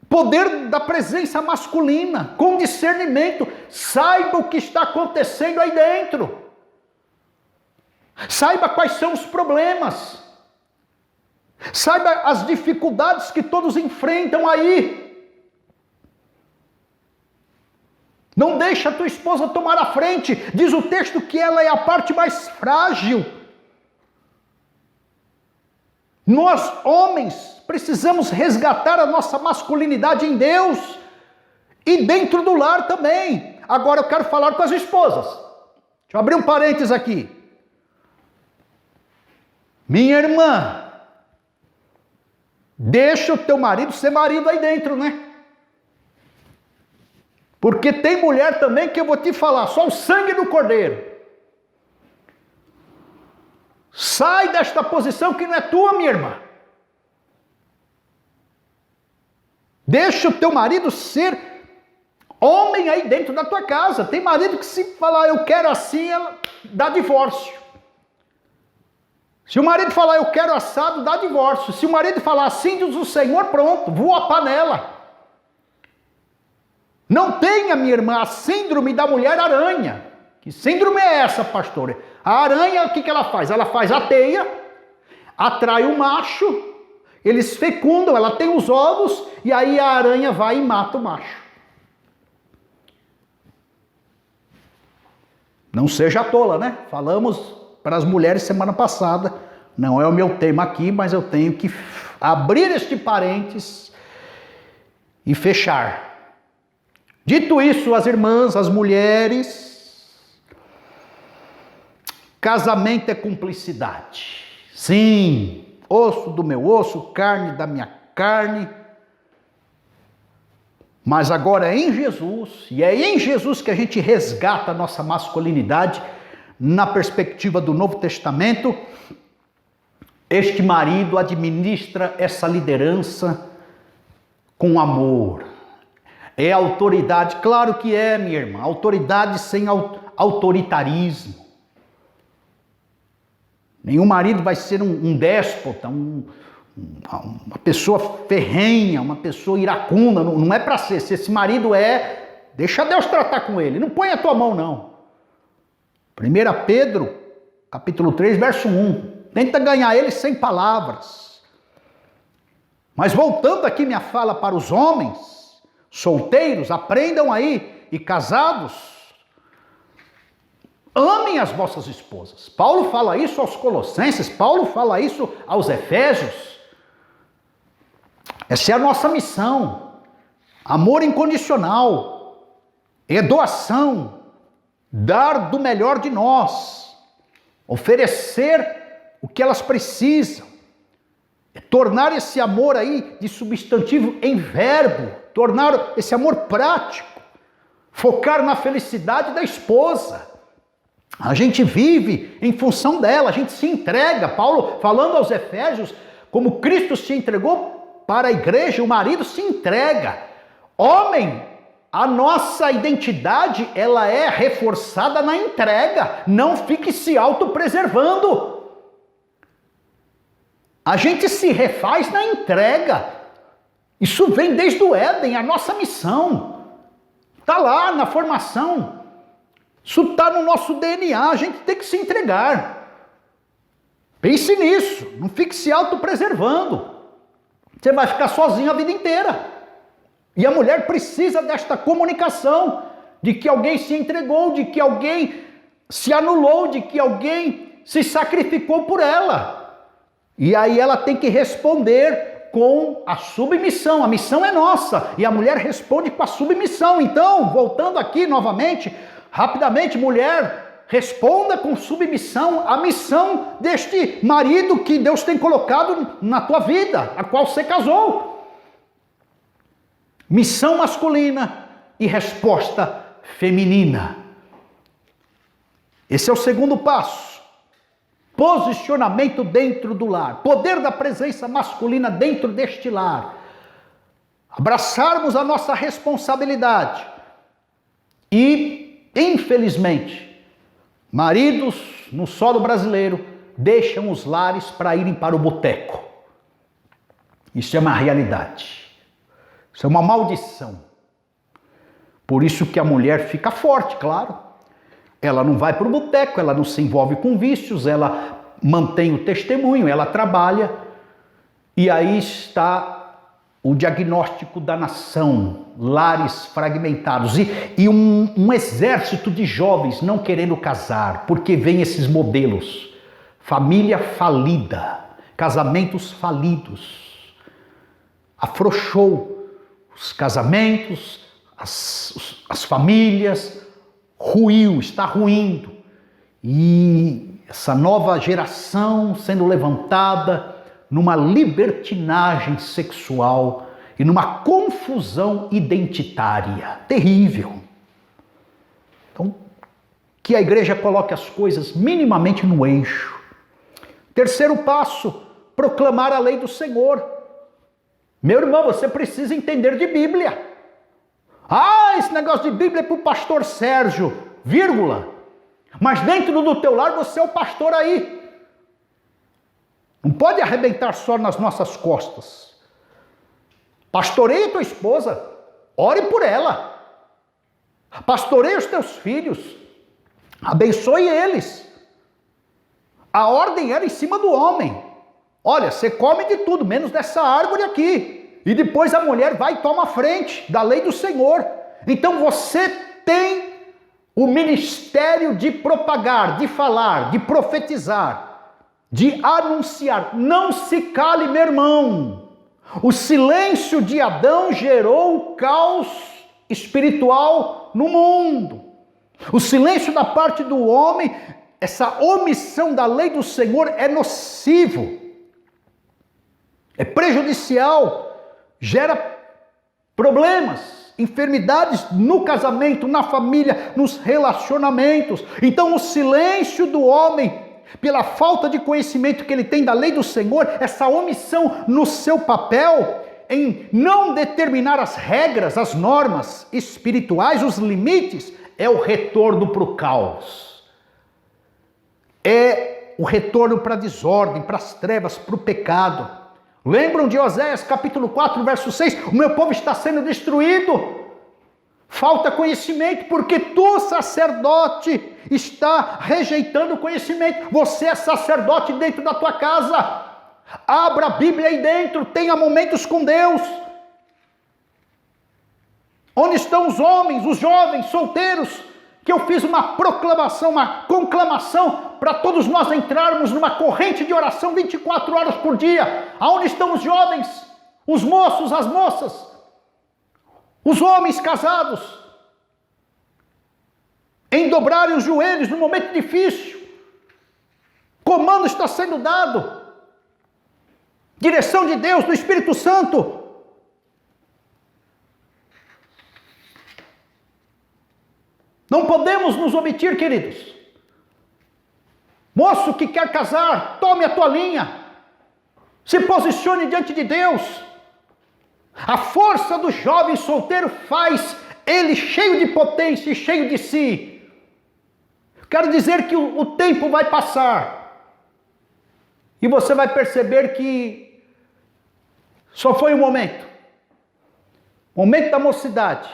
S1: Poder da presença masculina, com discernimento. Saiba o que está acontecendo aí dentro. Saiba quais são os problemas. Saiba as dificuldades que todos enfrentam aí. Não deixa a tua esposa tomar a frente. Diz o texto que ela é a parte mais frágil. Nós, homens, precisamos resgatar a nossa masculinidade em Deus e dentro do lar também. Agora eu quero falar com as esposas. Deixa eu abrir um parênteses aqui. Minha irmã, deixa o teu marido ser marido aí dentro, né? Porque tem mulher também que eu vou te falar, só o sangue do cordeiro. Sai desta posição que não é tua, minha irmã. Deixa o teu marido ser homem aí dentro da tua casa. Tem marido que se falar eu quero assim, ela dá divórcio. Se o marido falar eu quero assado, dá divórcio. Se o marido falar assim diz o Senhor, pronto, voa a panela. Não tenha, minha irmã, a síndrome da mulher aranha. Que síndrome é essa, pastor? A aranha, o que ela faz? Ela faz a teia, atrai o macho, eles fecundam, ela tem os ovos, e aí a aranha vai e mata o macho. Não seja tola, né? Falamos para as mulheres semana passada, não é o meu tema aqui, mas eu tenho que abrir este parênteses e fechar. Dito isso, as irmãs, as mulheres, casamento é cumplicidade. Sim, osso do meu osso, carne da minha carne. Mas agora é em Jesus, e é em Jesus que a gente resgata a nossa masculinidade na perspectiva do Novo Testamento. Este marido administra essa liderança com amor. É autoridade, claro que é, minha irmã, autoridade sem autoritarismo. Nenhum marido vai ser um déspota, uma pessoa ferrenha, uma pessoa iracunda, não é para ser. Se esse marido deixa Deus tratar com ele, não põe a tua mão não. 1 Pedro, capítulo 3, verso 1, tenta ganhar ele sem palavras. Mas voltando aqui minha fala para os homens, solteiros, aprendam aí, e casados, amem as vossas esposas. Paulo fala isso aos Colossenses, Paulo fala isso aos Efésios. Essa é a nossa missão. Amor incondicional, é doação, dar do melhor de nós, oferecer o que elas precisam, tornar esse amor aí de substantivo em verbo, tornar esse amor prático, focar na felicidade da esposa, A gente vive em função dela, a gente se entrega. Paulo, falando aos Efésios, como Cristo se entregou para a igreja, o marido se entrega. Homem, a nossa identidade, ela é reforçada na entrega. Não fique se autopreservando. A gente se refaz na entrega. Isso vem desde o Éden, a nossa missão. Está lá na formação. Isso está no nosso DNA, a gente tem que se entregar. Pense nisso, não fique se autopreservando. Você vai ficar sozinho a vida inteira. E a mulher precisa desta comunicação, de que alguém se entregou, de que alguém se anulou, de que alguém se sacrificou por ela. E aí ela tem que responder com a submissão. A missão é nossa e a mulher responde com a submissão. Então, voltando aqui novamente, rapidamente, mulher, responda com submissão à missão deste marido que Deus tem colocado na tua vida, a qual você casou. Missão masculina e resposta feminina. Esse é o segundo passo. Posicionamento dentro do lar. Poder da presença masculina dentro deste lar. Abraçarmos a nossa responsabilidade. E, infelizmente, maridos no solo brasileiro deixam os lares para irem para o boteco. Isso é uma realidade. Isso é uma maldição. Por isso que a mulher fica forte, claro. Ela não vai para o boteco, ela não se envolve com vícios, ela mantém o testemunho, ela trabalha. E aí está o diagnóstico da nação, lares fragmentados e um exército de jovens não querendo casar, porque vem esses modelos. Família falida, casamentos falidos. Afrouxou os casamentos, as famílias, ruiu, está ruindo. E essa nova geração sendo levantada numa libertinagem sexual e numa confusão identitária terrível. Então, que a igreja coloque as coisas minimamente no eixo. Terceiro passo, proclamar a lei do Senhor. Meu irmão, você precisa entender de Bíblia. Ah, esse negócio de Bíblia é para o pastor Sérgio, vírgula. Mas dentro do teu lar você é o pastor aí. Não pode arrebentar só nas nossas costas. Pastoreie a tua esposa, ore por ela. Pastoreie os teus filhos, abençoe eles. A ordem era em cima do homem. Olha, você come de tudo, menos dessa árvore aqui. E depois a mulher vai e toma a frente da lei do Senhor. Então você tem o ministério de propagar, de falar, de profetizar, de anunciar. Não se cale, meu irmão. O silêncio de Adão gerou o caos espiritual no mundo. O silêncio da parte do homem, essa omissão da lei do Senhor é nocivo. É prejudicial, gera problemas, enfermidades no casamento, na família, nos relacionamentos. Então o silêncio do homem, pela falta de conhecimento que ele tem da lei do Senhor, essa omissão no seu papel em não determinar as regras, as normas espirituais, os limites, é o retorno para o caos. É o retorno para a desordem, para as trevas, para o pecado. Lembram de Oséias capítulo 4, verso 6? O meu povo está sendo destruído. Falta conhecimento, porque tu, sacerdote, está rejeitando o conhecimento. Você é sacerdote dentro da tua casa. Abra a Bíblia aí dentro, tenha momentos com Deus. Onde estão os homens, os jovens, solteiros? Que eu fiz uma proclamação, uma conclamação para todos nós entrarmos numa corrente de oração 24 horas por dia. Aonde estão os jovens, os moços, as moças, os homens casados? Em dobrarem os joelhos no momento difícil. Comando está sendo dado. Direção de Deus, do Espírito Santo. Não podemos nos omitir, queridos. Moço que quer casar, tome a tua linha. Se posicione diante de Deus. A força do jovem solteiro faz ele cheio de potência e cheio de si. Quero dizer que o tempo vai passar. E você vai perceber que só foi um momento. Momento da mocidade.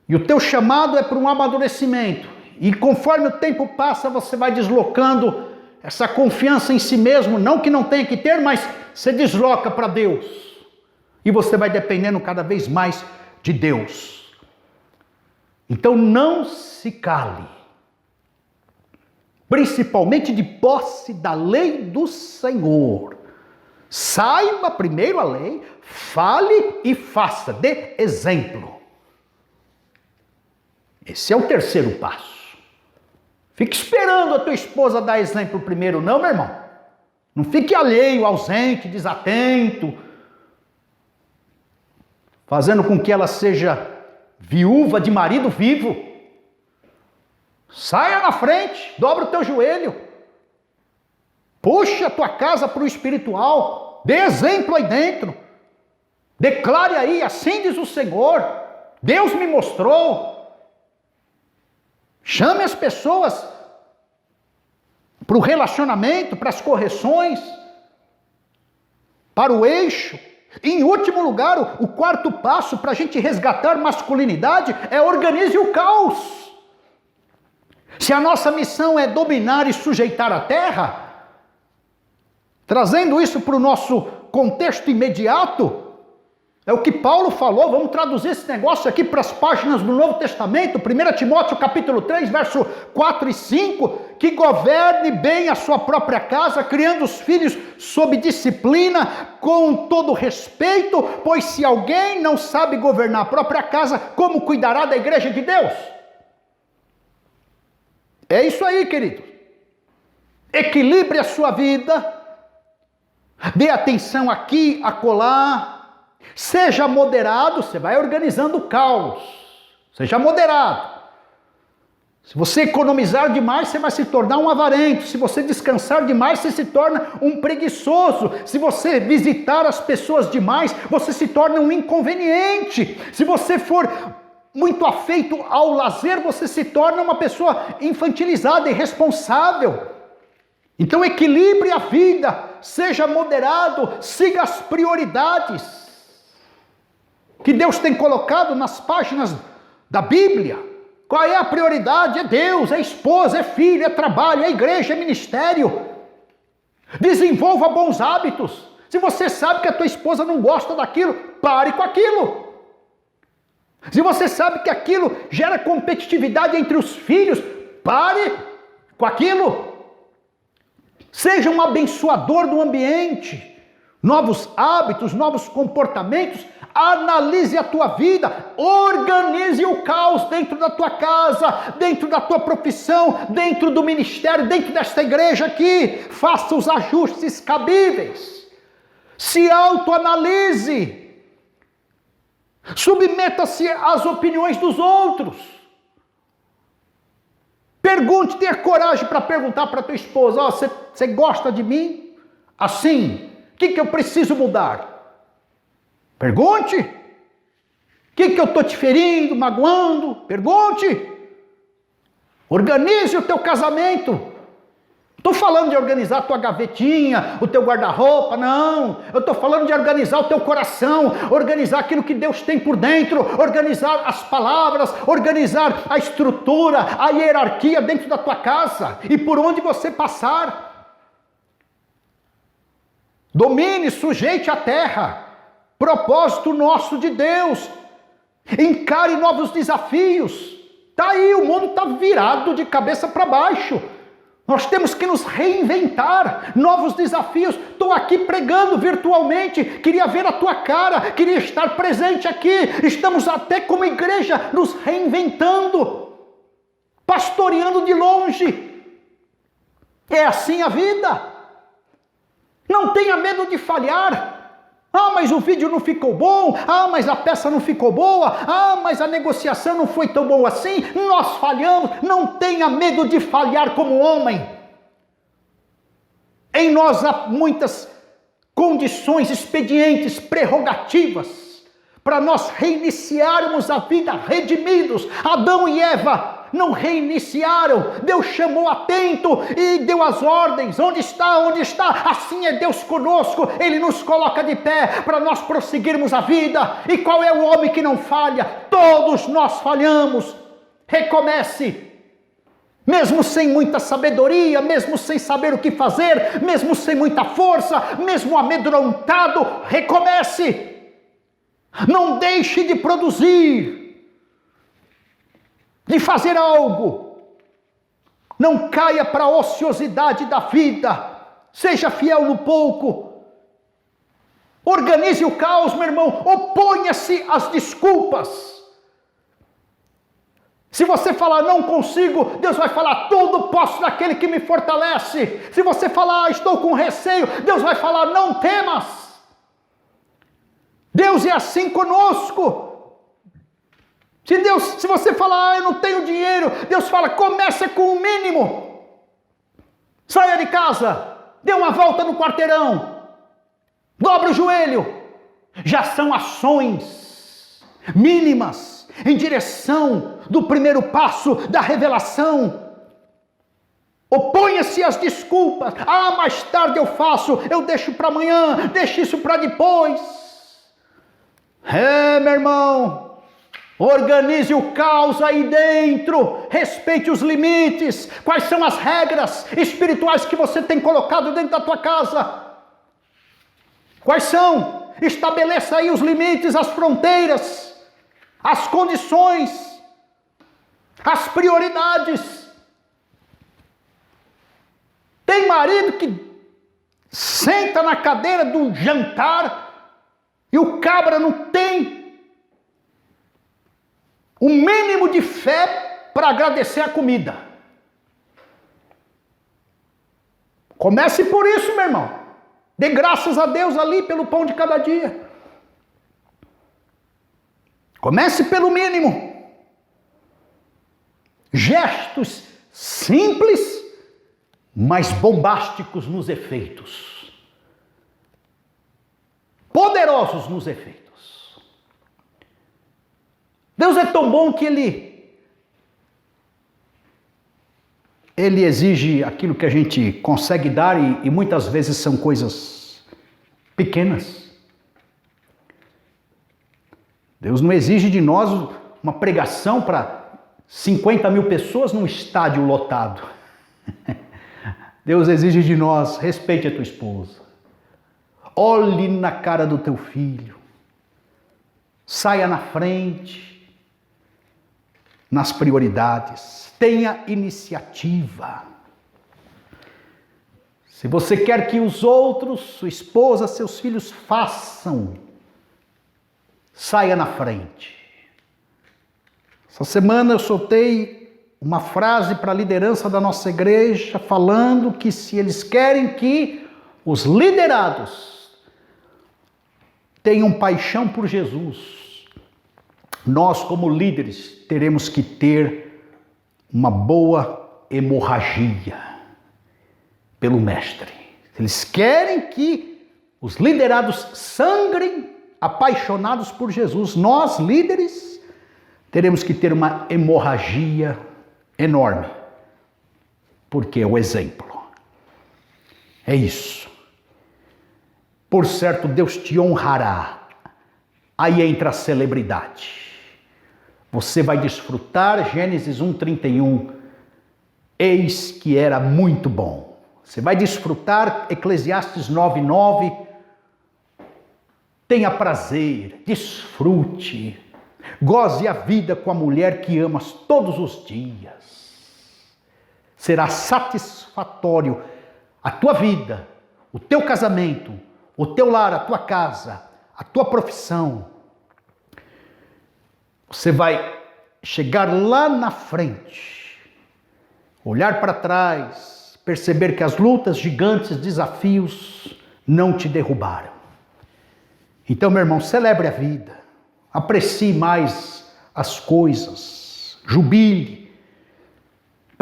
S1: E o teu chamado é para um amadurecimento. E conforme o tempo passa, você vai deslocando essa confiança em si mesmo. Não que não tenha que ter, mas você desloca para Deus. E você vai dependendo cada vez mais de Deus. Então não se cale. Principalmente de posse da lei do Senhor. Saiba primeiro a lei, fale e faça, dê exemplo. Esse é o terceiro passo. Fique esperando a tua esposa dar exemplo primeiro, não, meu irmão. Não fique alheio, ausente, desatento, fazendo com que ela seja viúva de marido vivo. Saia na frente, dobra o teu joelho, puxa a tua casa para o espiritual, dê exemplo aí dentro, declare aí, assim diz o Senhor, Deus me mostrou. Chame as pessoas para o relacionamento, para as correções, para o eixo. E, em último lugar, o quarto passo para a gente resgatar masculinidade é organize o caos. Se a nossa missão é dominar e sujeitar a terra, trazendo isso para o nosso contexto imediato, é o que Paulo falou. Vamos traduzir esse negócio aqui para as páginas do Novo Testamento, 1 Timóteo capítulo 3, verso 4 e 5, que governe bem a sua própria casa, criando os filhos sob disciplina, com todo respeito, pois se alguém não sabe governar a própria casa, como cuidará da igreja de Deus? É isso aí, querido. Equilibre a sua vida, dê atenção aqui, acolá. Seja moderado, você vai organizando o caos. Seja moderado. Se você economizar demais, você vai se tornar um avarento. Se você descansar demais, você se torna um preguiçoso. Se você visitar as pessoas demais, você se torna um inconveniente. Se você for muito afeito ao lazer, você se torna uma pessoa infantilizada, irresponsável. Então equilibre a vida, seja moderado, siga as prioridades que Deus tem colocado nas páginas da Bíblia. Qual é a prioridade? É Deus, é esposa, é filho, é trabalho, é igreja, é ministério. Desenvolva bons hábitos. Se você sabe que a tua esposa não gosta daquilo, pare com aquilo. Se você sabe que aquilo gera competitividade entre os filhos, pare com aquilo. Seja um abençoador do ambiente. Novos hábitos, novos comportamentos. Analise a tua vida, organize o caos dentro da tua casa, dentro da tua profissão, dentro do ministério, dentro desta igreja aqui. Faça os ajustes cabíveis. Se autoanalise. Submeta-se às opiniões dos outros. Pergunte, tenha coragem para perguntar para tua esposa: você gosta de mim? Assim, o que eu preciso mudar? Pergunte. O que eu estou te ferindo, magoando? Pergunte. Organize o teu casamento. Não estou falando de organizar a tua gavetinha, o teu guarda-roupa, não. Eu estou falando de organizar o teu coração, organizar aquilo que Deus tem por dentro, organizar as palavras, organizar a estrutura, a hierarquia dentro da tua casa e por onde você passar. Domine, sujeite a terra. Propósito nosso de Deus. Encare novos desafios. Está aí, o mundo está virado de cabeça para baixo. Nós temos que nos reinventar. Novos desafios. Estou aqui pregando virtualmente. Queria ver a tua cara. Queria estar presente aqui. Estamos até como igreja nos reinventando. Pastoreando de longe. É assim a vida. Não tenha medo de falhar. Mas o vídeo não ficou bom. Mas a peça não ficou boa. Mas a negociação não foi tão boa assim. Nós falhamos. Não tenha medo de falhar como homem. Em nós há muitas condições, expedientes, prerrogativas para nós reiniciarmos a vida redimidos. Adão e Eva não reiniciaram. Deus chamou atento e deu as ordens. Onde está? Onde está? Assim é Deus conosco. Ele nos coloca de pé para nós prosseguirmos a vida. E qual é o homem que não falha? Todos nós falhamos. Recomece. Mesmo sem muita sabedoria, mesmo sem saber o que fazer, mesmo sem muita força, mesmo amedrontado, recomece. Não deixe de produzir, de fazer algo. Não caia para a ociosidade da vida. Seja fiel no pouco. Organize o caos, meu irmão. Oponha-se às desculpas. Se você falar não consigo, Deus vai falar tudo posso naquele que me fortalece. Se você falar estou com receio, Deus vai falar não temas. Deus é assim conosco. Se você falar eu não tenho dinheiro, Deus fala comece com o mínimo. Saia de casa, dê uma volta no quarteirão, dobre o joelho. Já são ações mínimas em direção do primeiro passo da revelação. Oponha-se às desculpas. Mais tarde eu faço, eu deixo para amanhã, deixo isso para depois. Meu irmão, organize o caos aí dentro, respeite os limites. Quais são as regras espirituais que você tem colocado dentro da tua casa? Quais são? Estabeleça aí os limites, as fronteiras, as condições, as prioridades. Tem marido que senta na cadeira do jantar e o cabra não tem o mínimo de fé para agradecer a comida. Comece por isso, meu irmão. Dê graças a Deus ali pelo pão de cada dia. Comece pelo mínimo. Gestos simples, mas bombásticos nos efeitos. Poderosos nos efeitos. Deus é tão bom que Ele exige aquilo que a gente consegue dar e muitas vezes são coisas pequenas. Deus não exige de nós uma pregação para 50 mil pessoas num estádio lotado. Deus exige de nós, respeite a tua esposa. Olhe na cara do teu filho. Saia na frente. Nas prioridades. Tenha iniciativa. Se você quer que os outros, sua esposa, seus filhos façam, saia na frente. Essa semana eu soltei uma frase para a liderança da nossa igreja, falando que se eles querem que os liderados tenham paixão por Jesus, nós como líderes teremos que ter uma boa hemorragia pelo mestre. Eles querem que os liderados sangrem apaixonados por Jesus. Nós, líderes, teremos que ter uma hemorragia enorme, porque é o exemplo. É isso. Por certo, Deus te honrará. Aí entra a celebridade. Você vai desfrutar Gênesis 1:31. Eis que era muito bom. Você vai desfrutar Eclesiastes 9:9. Tenha prazer, desfrute. Goze a vida com a mulher que amas todos os dias. Será satisfatório a tua vida, o teu casamento, o teu lar, a tua casa, a tua profissão. Você vai chegar lá na frente, olhar para trás, perceber que as lutas, gigantes, desafios não te derrubaram. Então, meu irmão, celebre a vida, aprecie mais as coisas, jubile,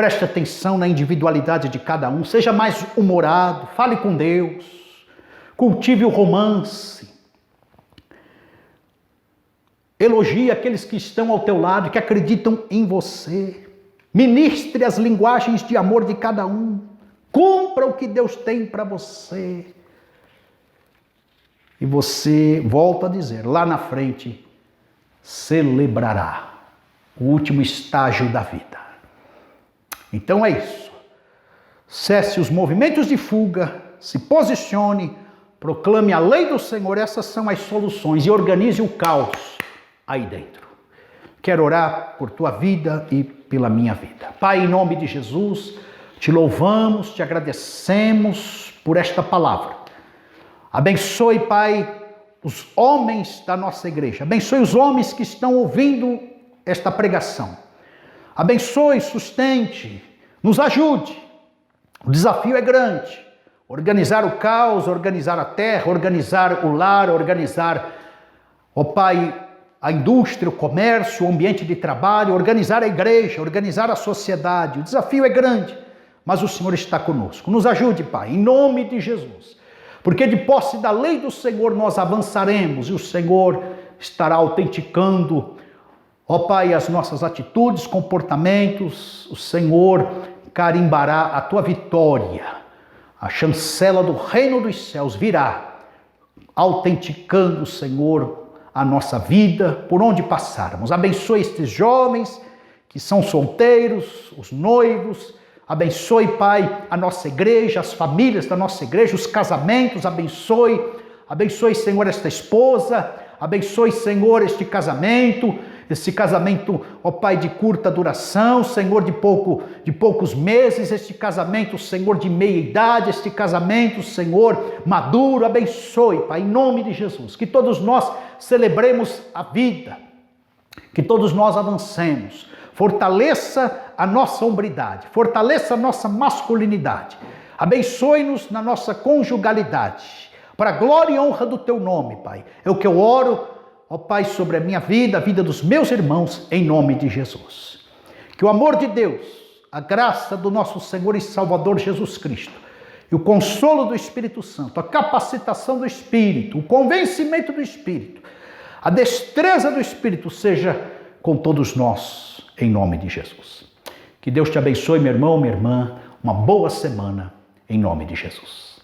S1: Preste atenção na individualidade de cada um. Seja mais humorado, fale com Deus. Cultive o romance. Elogie aqueles que estão ao teu lado, que acreditam em você. Ministre as linguagens de amor de cada um. Cumpra o que Deus tem para você. E você, volta a dizer, lá na frente, celebrará o último estágio da vida. Então é isso. Cesse os movimentos de fuga, se posicione, proclame a lei do Senhor, essas são as soluções, e organize o caos aí dentro. Quero orar por tua vida e pela minha vida. Pai, em nome de Jesus, te louvamos, te agradecemos por esta palavra. Abençoe, Pai, os homens da nossa igreja. Abençoe os homens que estão ouvindo esta pregação. Abençoe, sustente, nos ajude. O desafio é grande. Organizar o caos, organizar a terra, organizar o lar, organizar, ó Pai, a indústria, o comércio, o ambiente de trabalho, organizar a igreja, organizar a sociedade. O desafio é grande, mas o Senhor está conosco. Nos ajude, Pai, em nome de Jesus. Porque de posse da lei do Senhor nós avançaremos e o Senhor estará autenticando, ó Pai, as nossas atitudes, comportamentos. O Senhor carimbará a tua vitória. A chancela do reino dos céus virá, autenticando, Senhor, a nossa vida, por onde passarmos. Abençoe estes jovens que são solteiros, os noivos. Abençoe, Pai, a nossa igreja, as famílias da nossa igreja, os casamentos. Abençoe, Senhor, esta esposa. Abençoe, Senhor, este casamento, ó Pai, de curta duração, Senhor, de poucos meses, este casamento, Senhor, de meia idade, este casamento, Senhor, maduro. Abençoe, Pai, em nome de Jesus, que todos nós celebremos a vida, que todos nós avancemos. Fortaleça a nossa hombridade, fortaleça a nossa masculinidade. Abençoe-nos na nossa conjugalidade, para a glória e honra do teu nome, Pai. É o que eu oro, ó Pai, sobre a minha vida, a vida dos meus irmãos, em nome de Jesus. Que o amor de Deus, a graça do nosso Senhor e Salvador Jesus Cristo, e o consolo do Espírito Santo, a capacitação do Espírito, o convencimento do Espírito, a destreza do Espírito seja com todos nós, em nome de Jesus. Que Deus te abençoe, meu irmão, minha irmã. Uma boa semana, em nome de Jesus.